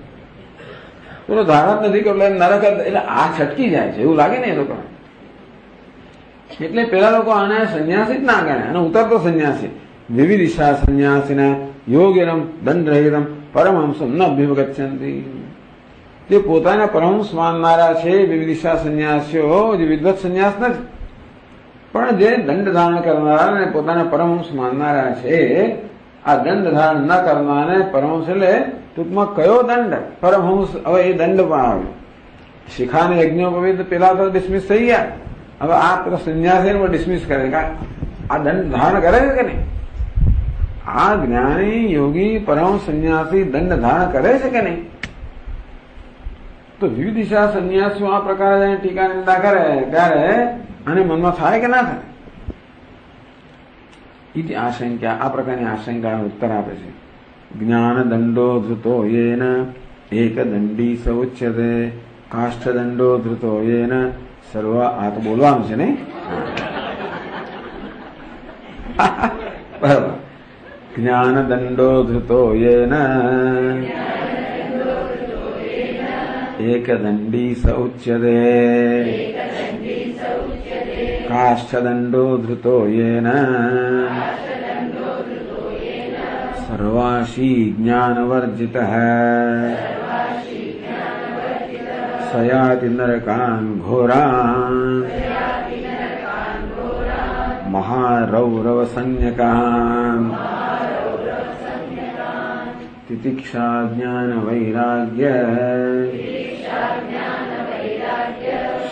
પેલો ધારણ નથી કરતો નરક, એટલે આ છટકી જાય છે એવું લાગે ને એ લોકોને. એટલે પેલા લોકો આને સંન્યાસી જ ના ગણે, અને ઉતરતો સંન્યાસી. વિવિધ દિશા સંન્યાસીના યોગ્યરમ દંડરહિતમ પરમહંસમ ન અભ્યુપગચ્છન્તિ. જે પોતાના પરમહંસ માનનારા છે વિવિધ દિશા સંન્યાસીઓ, જે વિદવત સંન્યાસ નથી, પણ જે દંડ ધારણ કરનારા અને પોતાના પરમહંસ માનનારા છે, આ દંડ ધારણ ન કરનારને પરમહંસ એટલે ટૂંકમાં કયો દંડ? પરમહંસ. હવે એ દંડ પણ આવે. શિખાને યજ્ઞોપવિત પેલા તો ડિસમિસ થઈ ગયા, હવે આ પેલો સંન્યાસી પણ ડિસમિસ કરે. આ દંડ ધારણ કરે છે કે નહીં? આ જ્ઞાની યોગી પરમ સંન્યાસી દંડ ધારણ કરે છે કે નહીં? તો વિવિધ દિશા સંન્યાસીઓ આ પ્રકારે ટીકા નિંદા કરે ત્યારે આને મનમાં થાય કે ના થાય? ઇતિ આશંકા, આ પ્રકારની આશંકા ઉત્તર આપે છે. જ્ઞાન દંડો ધૃતો યેન એક દંડી સ ઉચ્યતે કાષ્ઠ દંડો ધૃતો યેન સર્વ. આ તો બોલવાનું છે નહીં? બરાબર. જ્ઞાન દંડો ધૃતો યેન એક દંડી સ ઉચ્યતે કાષ્ઠ દંડો ધૃતો યેન સર્વાશી જ્ઞાનવર્જિતઃ સયાતિ નરકાન ઘોરાન મહારૌરવ સંજ્ઞકાન તિતિક્ષા જ્ઞાન વૈરાગ્ય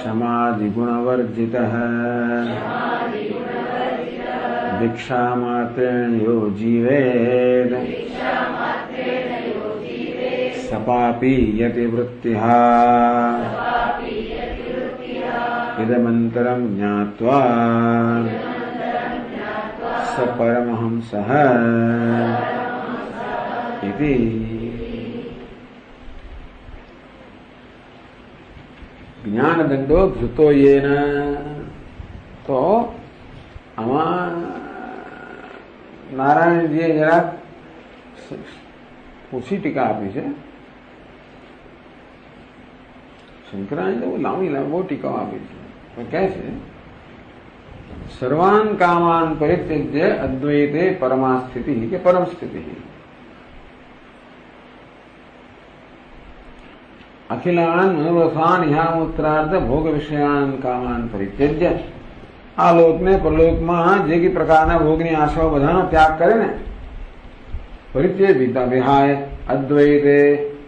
સમાધિ ગુણવર્જિતઃ ભિક્ષા માત્રેણ યો જીવેદ સપાપી યતિ વૃત્તિઃ ઇદમંતરં જ્ઞાત્વા સ પરમહંસઃ ઇતિ. જ્ઞાન દંડો ધૃતો યેન. તો આમાં નારાયણજીએ જરાક ઓછી ટીકા આપી છે. શંકરાચાર્ય બહુ લાંબી બહુ ટીકાઓ આપી છે. પણ કહે છે સર્વાન કામાન પરિત્યજ્ય અદ્વૈતે પરમા સ્થિતિ કે પરમ સ્થિતિ. અખિલાન મનોરથાન યામૂત્રાર્થ ભોગ વિષયાન કામાન પરિત્યજ્ય. આ લોકને પરલોકમાં જે કઈ પ્રકારના ભોગની આશાઓ બધાનો ત્યાગ કરે ને, પરિત્યજિતા વિહાય અદ્વૈતે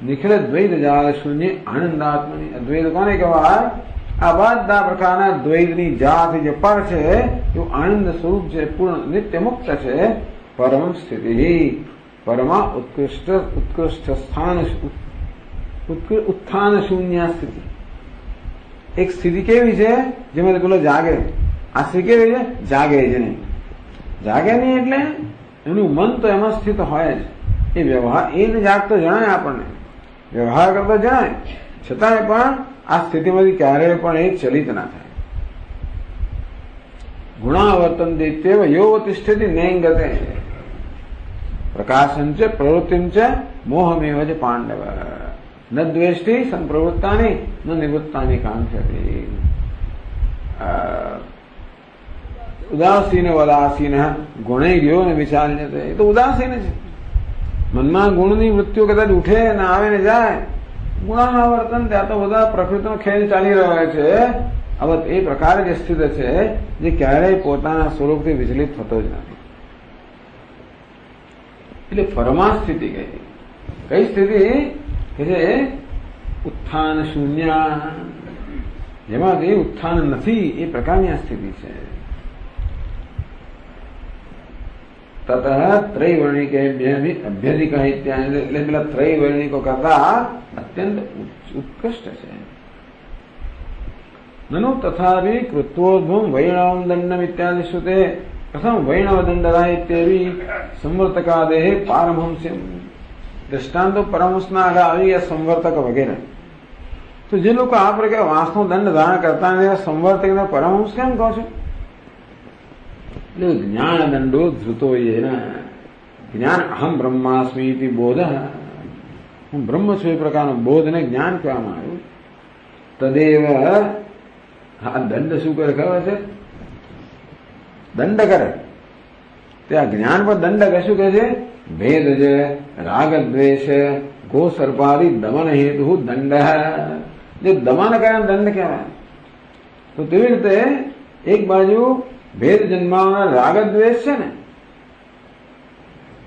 નિખિલ દ્વૈત જાળ શૂન્ય આનંદાત્મની. અદ્વૈત કોને કહેવાય? આ બધા પ્રકારના દ્વૈતની જાત જે પર છે એવું આનંદ સ્વરૂપ છે, પૂર્ણ નિત્ય મુક્ત છે. પરમ સ્થિતિ, પરમા ઉત્કૃષ્ટ સ્થાન, ઉત્થાન શૂન્ય સ્થિતિ. એક સ્થિતિ કેવી છે? જેમાં પેલો જાગે. આ સ્થિતિ કેવી છે? જાગે છે નહીં. જાગે નહીં એટલે એનું મન તો એમાં સ્થિત હોય જ. એ વ્યવહાર એને જાગતો જણાય, આપણને વ્યવહાર કરતો જણાય, છતાંય પણ આ સ્થિતિમાંથી ક્યારેય પણ એ ચલિત ના થાય. गुणावर्तन्ते इत्येव यो तिष्ठति नेङ्गते प्रकाशं च प्रवृत्तिं च मोहमेव च पाण्डव न द्वेष्टि संप्रवृत्तानि न निवृत्तानि काङ्क्षति उदासीन वदासीन गुणैर्यो न विचाल्यते એ તો ઉદાસીન છે મનમાં ગુણની વૃત્તિઓ કદાચ ઉઠે ને આવે ને જાય ગુણાના વર્તન ત્યાં તો બધા પ્રકૃતિનો ખેલ ચાલી રહ્યો છે હવે એ પ્રકારે જે સ્થિત છે જે ક્યારેય પોતાના સ્વરૂપથી વિચલિત થતો જ નથી એટલે પરમા સ્થિતિ કઈ સ્થિતિ કે જે ઉત્થાન શૂન્ય જેમાંથી ઉત્થાન નથી એ પ્રકારની આ સ્થિતિ છે તતઃ ત્રૈવર્ણિકે અભ્યધિક એટલે પેલા ત્રૈવર્ણિકો કરતા અત્યંત ઉત્કૃષ્ટ છે નનુ તથાપि કૃત્વોદ્ભવમ વૈણવમ દંડમ ઇત્યાદિ શ્રુતે કથમ વૈણવ દંડરા ઇત્યેવી સંવર્તકાદેહ પારમહંસ્યમ દ્રષ્ટાંતો પરમહંસના આગળ આવી ગયા સંવર્તક વગેરે તો જે લોકો આ પ્રકારે વાંસનો દંડ ધારણ કરતા નથી સંવર્તકને પરમહંસ કેમ કહો છો એટલે જ્ઞાન દંડો ધૃતો જ્ઞાન અહમ બ્રહ્માસ્મિ ઇતિ બોધ હું બ્રહ્મ છું એ પ્રકારનો બોધને જ્ઞાન કહેવામાં આવ્યું તદેવ આ દંડ શું કરે ખબર છે દંડ કરે તે આ જ્ઞાન પર દંડ કશું કહે છે ભેદ છે રાગ દ્વેષ ગો સર્પાદિ દમન હેતુ દંડ જે દમન કરે દંડ કહેવાય તો તેવી રીતે એક બાજુ ભેદ જન્માવનાર રાગ દ્વેષ છે ને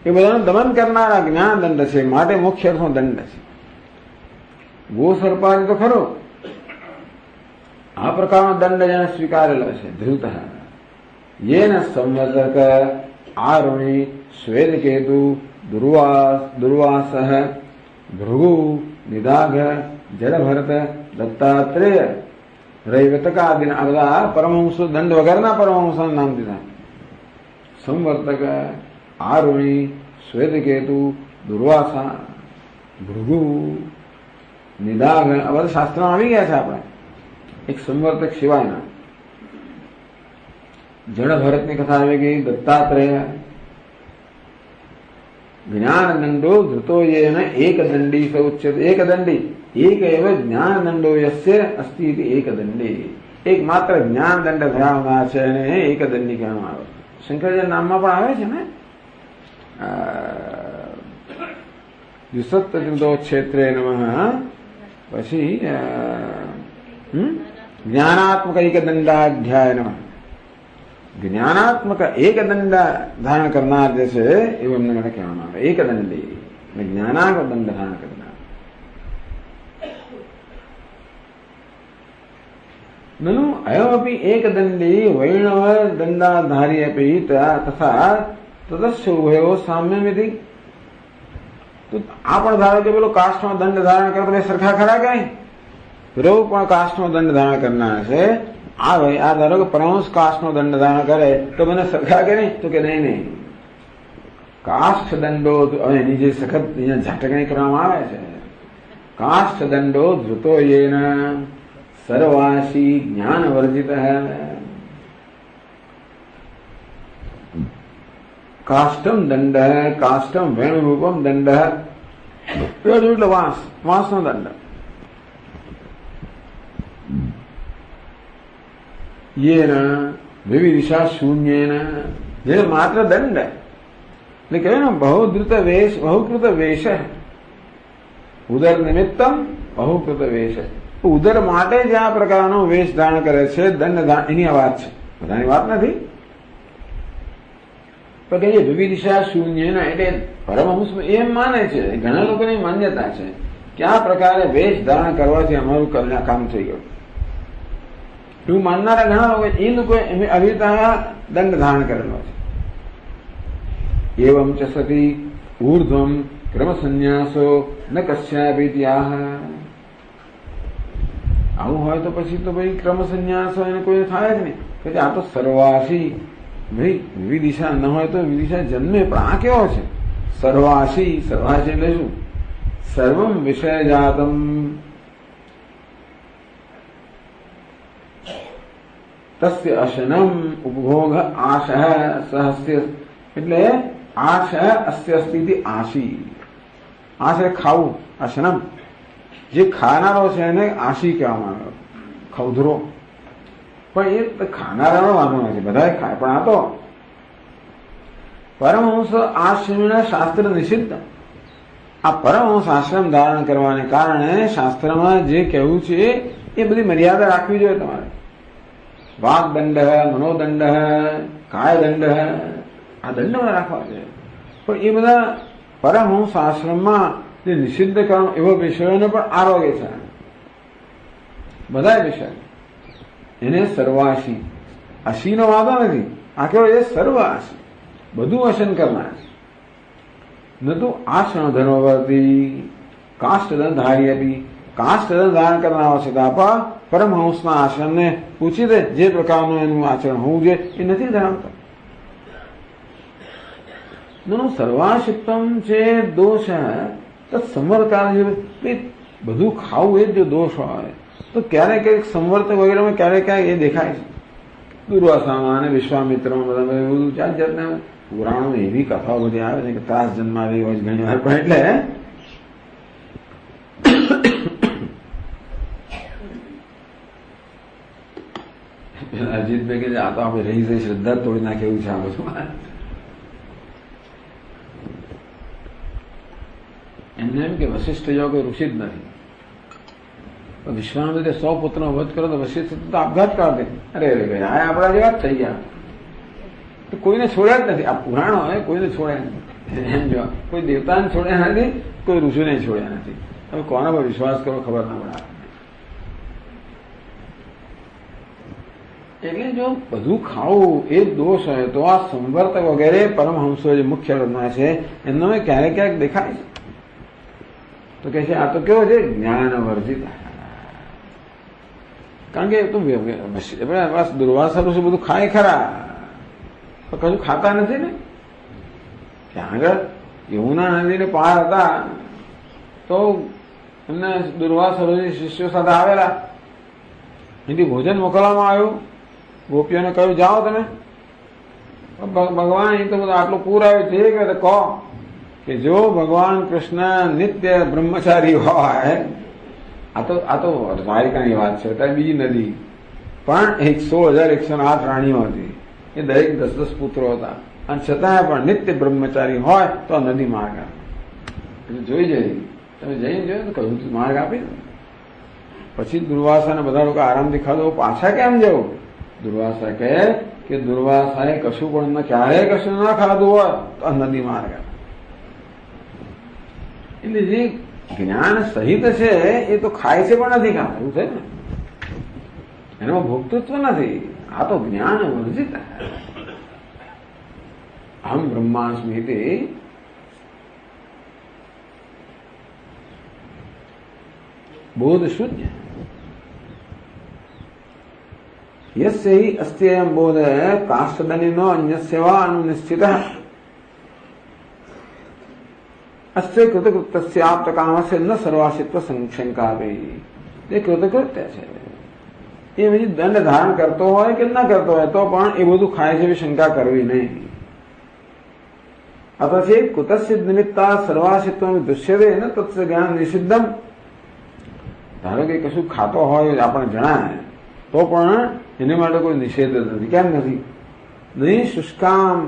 એ બધાનું દમન કરનારા જ્ઞાન દંડ છે માટે મુખ્ય અર્થનો દંડ છે ગો સર્પાદિ તો ખરો આ પ્રકારનો દંડ જેને સ્વીકારેલો છે ધૃત યેન સંવર્તક આરુણિ શ્વેતકેતુ દુર્વાસ ભૃગુ નિદાઘ જડભરત દત્તાત્રેય રૈવતકાદિ આ બધા પરમહંસો દંડ વગરના પરમહંસોના નામ દીધા સંવર્તક આરુણિ શ્વેતકેતુ દુર્વાસા ભૃગુ નિદાઘ આ બધા શાસ્ત્રમાં આવી ગયા છે આપણે એક સંવર્તક સિવાયના જડ ભરતની કથા આવી ગઈ દત્તાત્રેય જ્ઞાન દંડો ધૃતો યેન એક દંડી સ ઉચ્યતે એક દંડી એક એવ જ્ઞાન દંડો યસ્ય અસ્તિ ઇતિ એક દંડી એક માત્ર જ્ઞાન દંડ ધરાવનાર છે અને એક દંડી કહેવામાં આવે શંકરજી નામમાં પણ આવે છે ને દ્વિસપ્તતિમતો ક્ષેત્રે નમઃ પછી જ્ઞાનાત્મક એક દંડાધ્યાય નમઃ જ્ઞાનાત્મક એક દંડ ધારણ કરનાર જે છે એવું એમને માટે કહેવામાં આવે એક દંડી જ્ઞાનાત્મક દંડ ધારણ કરનાર નનુ અયમપી એક દંડી વૈણવ દંડાધારી અપી તથા તદસ્ય ઉભયો સામ્યમિતિ તો આ પણ ધારો કે પેલો કાષ્ઠનો દંડ ધારણ કરે તો સરખા ખરા કઈ પેલો પણ કાષ્ઠનો દંડ ધારણ કરનાર છે આ ભાઈ આ ધારો કે પરમહંસ કાષ્ઠનો દંડ ધારણ કરે તો મને સરખા કે નહીં તો કે નહીં કાષ્ઠ દંડો એની જે સખત અહીંયા ઝાટકણી કરવામાં આવે છે કાષ્ઠ દંડો ધૃતો યેન સર્વાસી જ્ઞાન વર્જિત કાષ્ટમ દંડ કાષ્ટમ વેણુરૂપમ દંડ એટલે વાંસનો દંડ યેન વિવિધિશા શૂન્યેન જે માત્ર દંડ એટલે કહેવાય ને બહુધૃત વેશ બહુકૃત વેશ ઉદર નિમિત્તમ બહુકૃત વેશ ઉદર માટે જ આ પ્રકારનો વેશ ધારણ કરે છે દંડ એની આ વાત છે બધાની વાત નથી પણ કે વિવિધિશા શૂન્ય એટલે પરમહંસ એમ માને છે ઘણા લોકોની માન્યતા છે કે આ પ્રકારે વેશ ધારણ કરવાથી અમારું કલ્યાણ કામ થઈ ગયું એવું માનનારા ઘણા લોકો એ લોકો આવી રીતે દંડ ધારણ કરેલો છે એવમ ચ સતી ઊર્ધ્વમ ક્રમ સંન્યાસો ન કશ્યાપી આવું હોય તો પછી તો ભાઈ ક્રમ સંન્યાસો એને કોઈ થાય જ નહીં કે આ તો સર્વાસી ભાઈ વિવિધિશા ન હોય તો વિવિધિશા જન્મે પણ આ કેવો છે સર્વાસી સર્વાસી એટલે શું સર્વમ વિષય જાતમ તસ્ય અશનમ ઉપભોગ આશ સહસ્ય, એટલે આશ અસ્ય અસ્તિ આશી. આશ એટલે ખાવું, અશનમ જે ખાનારો છે એને આશી કહેવામાં આવે, ખવધરો. પણ એ ખાનારાનો વાંધો નથી, બધા ખાય. પણ આ તો પરમહંસ આશ્રમ શાસ્ત્ર નિષિદ્ધ. આ પરમહંસ આશ્રમ ધારણ કરવાને કારણે શાસ્ત્રમાં જે કહેવું છે એ બધી મર્યાદા રાખવી જોઈએ તમારે. વાગદંડ, મનોદંડ, કાયદંડ, આ દંડ રાખવા જોઈએ. પણ એ બધા પરમહંસ આશ્રમમાં જે નિષિદ્ધ કર્મ એવા વિષયોને પણ આરોગ્ય છે, બધા વિષય. એને સર્વાશી, અશીનો વાંધો નથી, આ કેવો એ સર્વાશી, બધું વસન કરનાર છે. ન તો આશ્રમ ધર્મવર્તી કાષ્ટધન ધારી હતી. કાષ્ટધન ધારણ કરનાર છતાં પણ પરમહંસના આશ્રમને પૂછી દે જે પ્રકારનું એનું આચરણ હોવું જોઈએ એ નથી ધરાવતા. સર્વાશિત્વમ છે દોષ તો સંવર્તા, બધું ખાવું એ જ જો દોષ હોય તો ક્યારેક ક્યારેક સંવર્ત વગેરેમાં ક્યારેક ક્યાંક એ દેખાય છે. દુર્વાસામાં અને વિશ્વામિત્રમાં બધા બધું જાત જાતના પુરાણો એવી કથાઓ બધી આવે છે કે ત્રાસ જન્માવી હોય ઘણી વાર. પણ એટલે અજીતભાઈ કે આ તો આપણે રહી જઈ શ્રદ્ધા તોડી નાખે એવું છે આ બધું. એમને એમ કે વશિષ્ઠ જેવો કોઈ ઋષિ જ નથી. વિશ્વામિત્રે 100 પુત્રનો વધ કર્યો તો વશિષ્ઠ તો આપઘાત કરી દે. અરે અરે ભાઈ આ આપણા જેવા જ થઈ ગયા. તો કોઈને છોડ્યા જ નથી. આ પુરાણો હોય કોઈને છોડ્યા નથી. એમ જો કોઈ દેવતાને છોડ્યા નથી, કોઈ ઋષિને છોડ્યા નથી. હવે કોના પર વિશ્વાસ કરો ખબર ના પડે. એટલે જો બધું ખાવું એ જ દોષ હોય તો આ સંવર્તક વગેરે પરમહંસો જે મુખ્ય રત્ના છે એમનો ક્યારેક ક્યારેક દેખાય છે. તો કે છે આ તો કેવો છે જ્ઞાન વર્જિત. કારણ કે દુર્વાસા ઋષિ બધું ખાય ખરા તો કશું ખાતા નથી ને. ત્યાં આગળ યમુના નદીને પાર હતા તો એમને દુર્વાસા ઋષિ શિષ્યો સાથે આવેલા. એથી ભોજન મોકલવામાં આવ્યું. ગોપીઓને કહ્યું જાઓ તમે. ભગવાન એ તો બધું આટલું પૂર આવ્યું છે કે કહો કે જો ભગવાન કૃષ્ણ નિત્ય બ્રહ્મચારી હોય, આ તો દ્વારિકાની વાત છે, ત્યારે બીજી નદી પણ 16,108 રાણીઓ હતી. એ દરેક 10-10 પુત્રો હતા અને છતાંય પણ નિત્ય બ્રહ્મચારી હોય તો નદી માર્ગ આપે. જોઈ જઈ તમે જઈને જોયું તો કહ્યું માર્ગ આપી. પછી દુર્વાસાને બધા લોકો આરામથી ખાધો. પાછા કેમ જવું? દુર્વાસા કહે કે દુર્વાસાએ કશું પણ ક્યારેય કશું ના ખાધું હોય તો નદી માર્ગ આપે. એટલે જે જ્ઞાન સહિત છે એ તો ખાય છે પણ નથી ખાતા એવું છે ને. એનો ભોક્તૃત્વ નથી. આ તો જ્ઞાન વર્જિત. અહમ બ્રહ્માસ્મિ બોધ શૂન્ય. યસ્ય હિ અસ્ત્યયં બોધ કાષ્ટદનિનો અન્યસ્ય વા અનુનિશ્ચિતઃ અસ્ય કૃતકૃત્યસ્યાપ્ત કામસ્ય ન સર્વાશિત્વ સંશંકા ભાઈ. એ કૃતકૃત્ય છે. એ બીજી દંડ ધારણ કરતો હોય કે ન કરતો હોય તો પણ એ બધું ખાય છે એવી શંકા કરવી નહીં. પછી કુતસ્ય નિમિત્તા સર્વાશિત્વ દૃશ્યતે ન તત્વ જ્ઞાન નિષિદ્ધમ. ધારો કે કશું ખાતો હોય આપણે જણાય તો પણ એને માટે કોઈ નિષેધ નથી. કેમ નથી? નહીં શુષ્કામ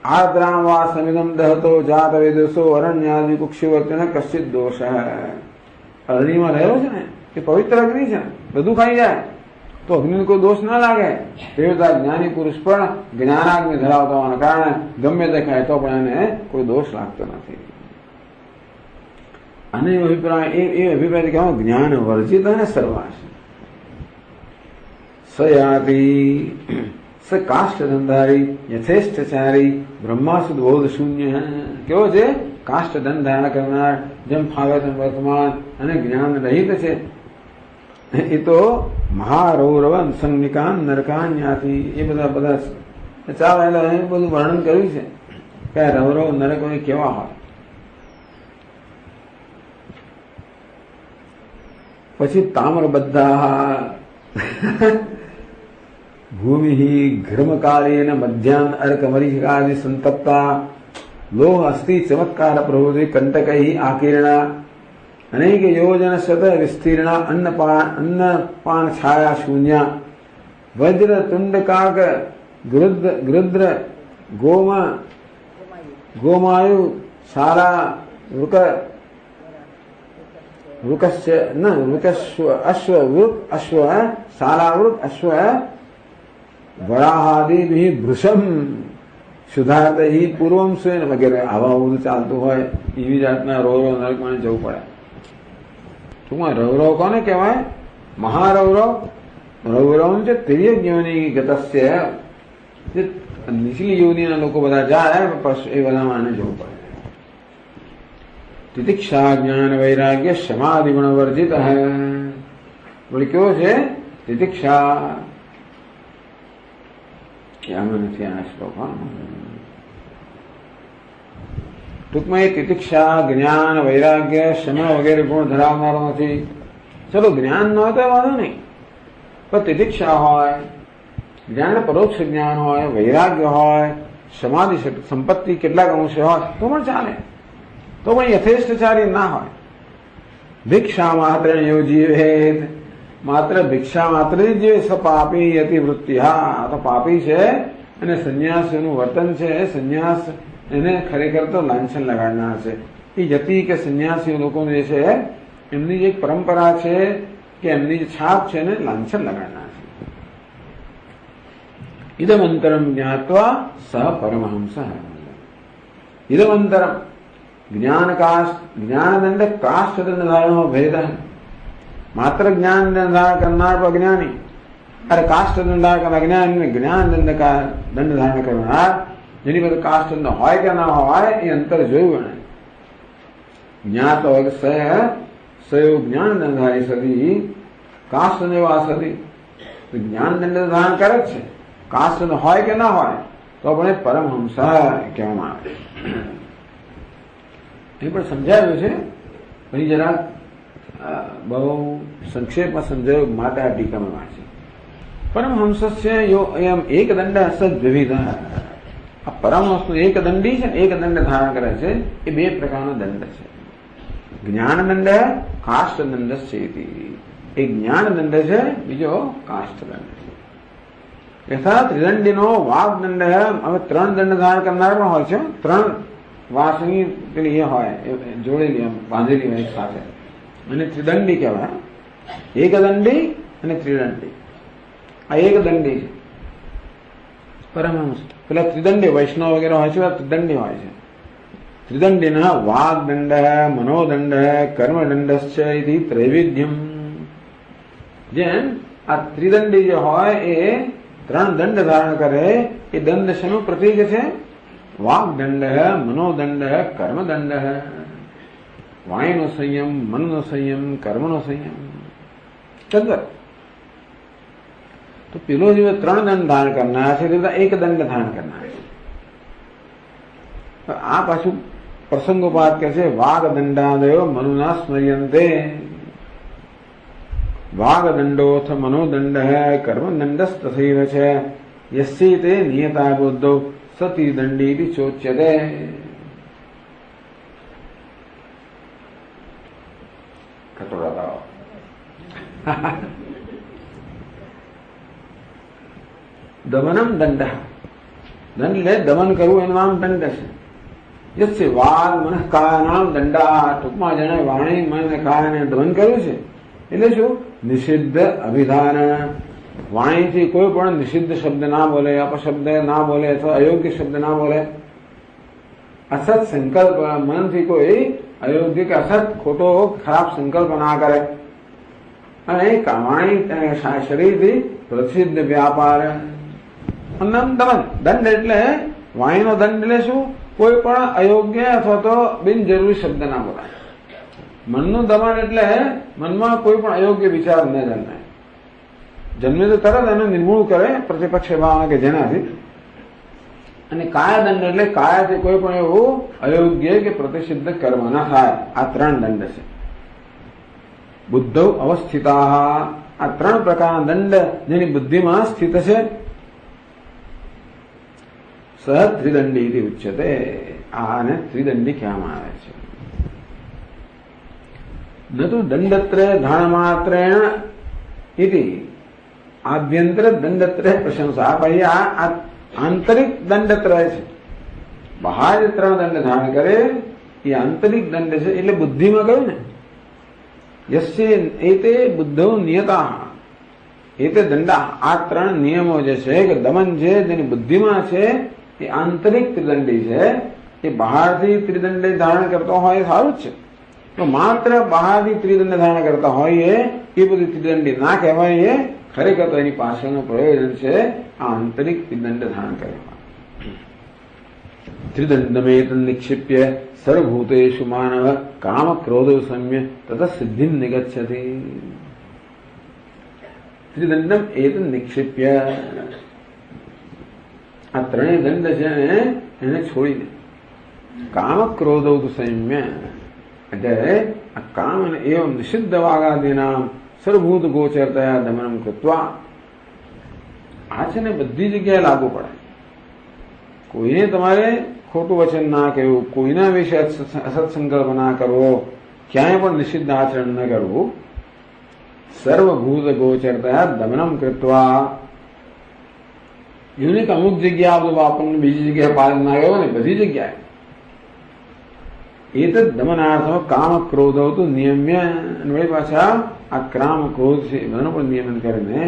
આદ્રામ વા સમિદમ દહતો જાત વેદસો અરણ્યાદિ કુક્ષિવર્તન કશ્ચિત દોષ. અગ્નિમાં રહ્યો છે ને એ પવિત્ર અગ્નિ છે, બધું ખાઈ જાય તો અગ્નિને કોઈ દોષ ના લાગે. દેવતા જ્ઞાની પુરુષ પણ જ્ઞાનાગ્નિ ધરાવતા હોવાના કારણે ગમે તે ખાય તો પણ એને કોઈ દોષ લાગતો નથી. અને એ અભિપ્રાય કહેવામાં જ્ઞાન વર્જિત અને સર્વાશ. સયાતિ સ કાષ્ટધંધારી યથેષ્ટચારી બ્રહ્માસુદ બોધ શૂન્ય. કેવો છે? કાષ્ટધન ધારણ કરનાર, જેમ ફાવે તેમ વર્તમાન અને જ્ઞાન રહિત છે. એ તો મહારૌરવ સંનિકાન નરકાન્યાથી એ બધા ચાલેલા એ બધું વર્ણન કર્યું છે કે રૌરવ નરકો કેવા હોય. પછી તામ્ર બધા भूमि घृमकालेन मध्यान अर्कमरीचिकादि संतप्ता लोह अस्थि चमत्कार प्रभुति कंटकैः आकीर्णा अनेक योजन शत विस्तीर्णा अन्नपान छाया शून्या वज्र तुंडकाक गृद्र गोमायु सारा अश्व सालावृक अश्व वराहादि भी भृशम शुद्धार्थ ही पूर्वम स्वेन वगैरह आवा બધું ચાલતું હોય એવી જાતના રૌરવ નરકમાં જવું પડે. ટૂંકમાં રૌરવ કોને કહેવાય? મહારૌરવ રૌરવ છે તિર્યક યોનિ ગતસ્ય જે નીચલી યોનિના લોકો બધા જાય એ બધામાં આને જવું પડે. तितिक्षा ज्ञान वैराग्य समाधि गुण वर्जित है. बोले क्यों है तितिक्षा? क्या मैंने थी आ श्लोक? टूंक में तितिक्षा ज्ञान वैराग्य शम वगैरह गुण धरावनारो નથી. चलो ज्ञान न હોય તો વાંધો નહીં, પણ तितिक्षा હોય, જ્ઞાન પરોક્ષ જ્ઞાન હોય, વૈરાગ્ય હોય, સમાધિ સંપત્તિ કેટલાક અંશે હોય તો પણ ચાલે. तो वही यथेष्टचारी ना हो. भिक्षा मात्र योजीवेत, मात्र भिक्षा मात्र जीवे स पापी यति वृत्ति. हा तो पापी છે અને સંન્યાસીનું વર્તન છે. સંન્યાસ એને ખરેખર તો લાંછન લગાડનાર છે. એ યતિ કે સંન્યાસી લોકોનું જે છે એમની જે પરંપરા છે કે એમની જે છાપ છે એને લાંછન લગાડનાર છે. ઇદમંતરમ જ્ઞાત્વા સ પરમહંસ. ઇદમંતરમ ज्ञान दंड काष्ठ दंड धारण भेद है. मात्र ज्ञान दंड धारण करना तो अज्ञानी, अरे काष्ठ दंड धारण अज्ञानी में ज्ञान दंड का दंड धारण करना જેની બધું કાષ્ટ દંડ હોય કે ના હોય એ અંતર જોયું ને. જ્ઞાત હોય સયો જ્ઞાન દંડધારી સદી કાષ્ટ વા સદી જ્ઞાન દંડ ધારણ કરે છે. કાષ્ટ હોય કે ના હોય તો આપણે પરમહંસ કહેવામાં આવે. એ પણ સમજાવ્યું છે. પછી જરા બહુ સંક્ષેપમાં સમજાવ્યું માટે આ ટીકામાં વાંચી. પરમહંસસ્ય એમ એક દંડ સદ વિવિધ. આ પરમહંસનું એક દંડી છે ને એક દંડ ધારણ કરે છે એ બે પ્રકારનો દંડ છે. જ્ઞાન દંડ કાષ્ટ દંડ છે. એક જ્ઞાન દંડ છે, બીજો કાષ્ટ દંડ છે. યથા ત્રિદંડીનો વાઘ દંડ. હવે ત્રણ દંડ ધારણ કરનાર પણ હોય છે. ત્રણ વાસની પેલી એ હોય જોડેલી એમ બાંધેલી હોય એક સાથે અને ત્રિદંડી કહેવાય. એક દંડી અને ત્રિદંડી. આ એક દંડી છે પરમહંસ. પેલા ત્રિદંડી વૈષ્ણવ વગેરે હોય છે ત્રિદંડી હોય છે. ત્રિદંડીના વાગ દંડ મનોદંડ કર્મદંડશ્ચ ઇતિ ત્રૈવિધ્યમ. જેમ આ ત્રિદંડી જે હોય એ ત્રણ દંડ ધારણ કરે એ દંડ શેનું પ્રતીક છે? वाग्दंड है, मनोदंड है, कर्मदंड है. वाणीनो संयम, मननो संयम, कर्मनो संयम. तद्वत तो पेलो जो त्रण दंड धारण करना है एक दंड धारण करना है. आ पाछू प्रसंगोपात कैसे वागदंडादयो मनुना स्मर्यन्ते. वागदंडोथ मनोदंड है कर्मदंडस्तथैव च यस्यैते नियता बुद्धौ सती दंडी चोच्यते. कटोरा दमनम दंड. दंड ले दमन करવું એનું નામ દંડ છે. યસ્ય વાગ મન કાયાનામ દંડા. ટૂંકમાં જેણે વાણી મન કાયાને દમન કર્યું છે એટલે શું? નિષિદ્ધ અભિધાન. વાણીથી કોઈ પણ નિષિદ્ધ શબ્દ ના બોલે, અપશબ્દ ના બોલે અથવા અયોગ્ય શબ્દ ના બોલે. અસત સંકલ્પ મનથી કોઈ અયોગ્ય કે અસત ખોટો ખરાબ સંકલ્પ ના કરે. અને વાણી શરીરથી પ્રસિદ્ધ વ્યાપાર. દમન દંડ એટલે વાણીનો દંડ એટલે શું? કોઈ પણ અયોગ્ય અથવા તો બિનજરૂરી શબ્દ ના બોલાય. મનનું દમન એટલે મનમાં કોઈ પણ અયોગ્ય વિચાર ન જન્મે. જન્મે તો તરત એને નિર્મૂળ કરે પ્રતિપક્ષ ભાવના કે જેનાથી. અને કાયાદંડ એટલે કાયાથી કોઈ પણ એવું અયોગ્ય કે પ્રતિષિદ્ધ કર્મ ના થાય. આ ત્રણ દંડ છે. બુદ્ધૌ અવસ્થિતા. આ ત્રણ પ્રકારના દંડ જેની બુદ્ધિમાં સ્થિત છે સહ ત્રિદંડી ઉચ્યતે. આને ત્રિદંડી કહેવામાં આવે છે. ન તો દંડત્રય ધારમાત્રેણ ઇતિ આભ્યંતર દંડત્રય પ્રશંસા. ભાઈ આ આંતરિક દંડત્રય છે. બહાર 3 દંડ ધારણ કરે એ આંતરિક દંડ છે. એટલે બુદ્ધિમાં કહ્યું ને, યસ્ય એતે બુદ્ધો નિયતા એતે દંડા. આ 3 નિયમો જે છે કે દમન છે જેની બુદ્ધિમાં છે એ આંતરિક ત્રિદંડી છે. એ બહારથી ત્રિદંડ ધારણ કરતો હોય સારું જ છે, તો માત્ર બહારથી ત્રિદંડ ધારણ કરતા હોય એ બધી ત્રિદંડી ના કહેવાય. એ ખરેખર તો એની પાછળનું પ્રયોજન છે આ આંતરિક ત્રિદંડ ધારણ કરવા. ત્રિદંડમેત નિક્ષિપ્ય સર્વભૂતેષુ માનવ કામ ક્રોધો સમ્ય તથા સિદ્ધિ નિગચ્છતિ. ત્રિદંડમ એત નિક્ષિપ્ય. આ 3 દંડ છે ને એને છોડીને કામ ક્રોધો સંયમ્ય, એટલે આ કામ અને એવં નિષિદ્ધ વાગાદીના સર્વભૂત ગોચરતયા દમનમ કૃત્વા. આ છે ને બધી જગ્યાએ લાગુ પડે. કોઈને તમારે ખોટું વચન ના કહેવું, કોઈના વિશે અસત્સંકલ્પ ના કરવો, ક્યાંય પણ નિષિદ્ધ આચરણ ન કરવું. સર્વભૂત ગોચરતયા દમનમ કૃત્વા. યુનિક અમુક જગ્યા આપણને બીજી જગ્યાએ પાલન ના કર્યો ને બધી જગ્યાએ એ તો દમનાર્થમાં કામ ક્રોધ તો નિયમ્ય. વળી પાછા આ કામ ક્રોધ છે એનું પણ નિયમન કરીને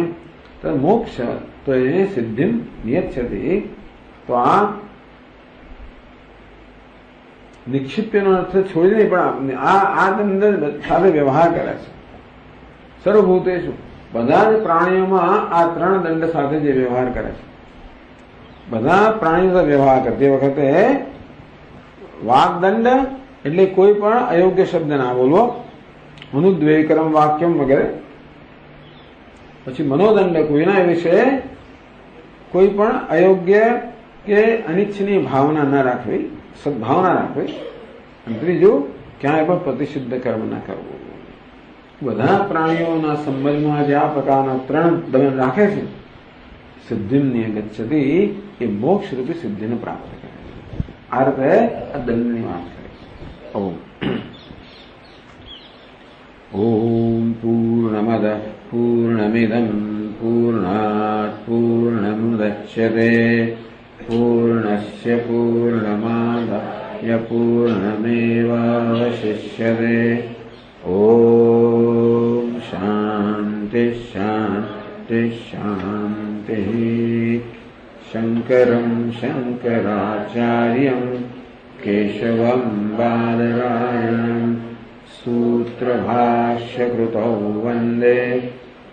તો મોક્ષ તો એને સિદ્ધિ નિયત છે. તો આ નિક્ષિપ્યનો અર્થ છોડી નહીં, પણ આ દંડ સાથે વ્યવહાર કરે છે. સર્વભૂતેષુ બધા જ પ્રાણીઓમાં આ 3 દંડ સાથે જે વ્યવહાર કરે છે, બધા પ્રાણીઓ સાથે વ્યવહાર કરતી વખતે વાગદંડ એટલે કોઈ પણ અયોગ્ય શબ્દ ના બોલવો, અનુદ્વેકરમ વાક્યમ વગેરે. પછી મનોદંડ, કોઈના વિશે કોઈ પણ અયોગ્ય કે અનિચ્છનીય ભાવના ન રાખવી, સદભાવના રાખવી. અને ત્રીજું ક્યાંય પણ પ્રતિષિદ્ધ કર્મ ન કરવું. બધા પ્રાણીઓના સંબંધમાં જે આ પ્રકારના 3 દમન રાખે છે સિદ્ધિ નિયગચ્છતિ, એ મોક્ષ રૂપી સિદ્ધિને પ્રાપ્ત કરે છે. આ રીતે આ દંડની વાત કરે છે. ઓમ પૂર્ણમદ પૂર્ણમિદં પૂર્ણાત પૂર્ણમુદચ્યતે પૂર્ણસ્ય પૂર્ણમાદાય પૂર્ણમેવાવશિષ્યતે. ઓમ શાંતિ શાંતિ શાંતિ. શંકરં શંકરાચાર્યં કેશવં બાદરાયણં સૂત્રભાષ્યકૃતૌ વંદે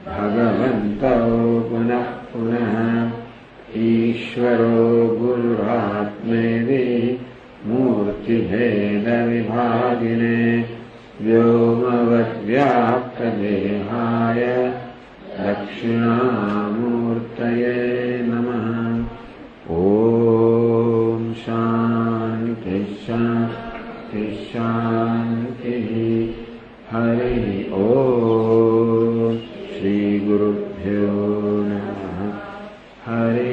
ભગવन्तौ પુનઃ પુનઃ. ઈશ્વરો ગુરુરાત્મેતિ મૂર્તિભેદવિભાગિને વ્યોમવદ્વ્યાપ્તદેહાય દક્ષિણામૂર્તયે નમઃ. ઓમ શાંતિ શાંતિ શાંતિ. હરિ ઓમ. શ્રી ગુરુભ્યો નમઃ. હરિ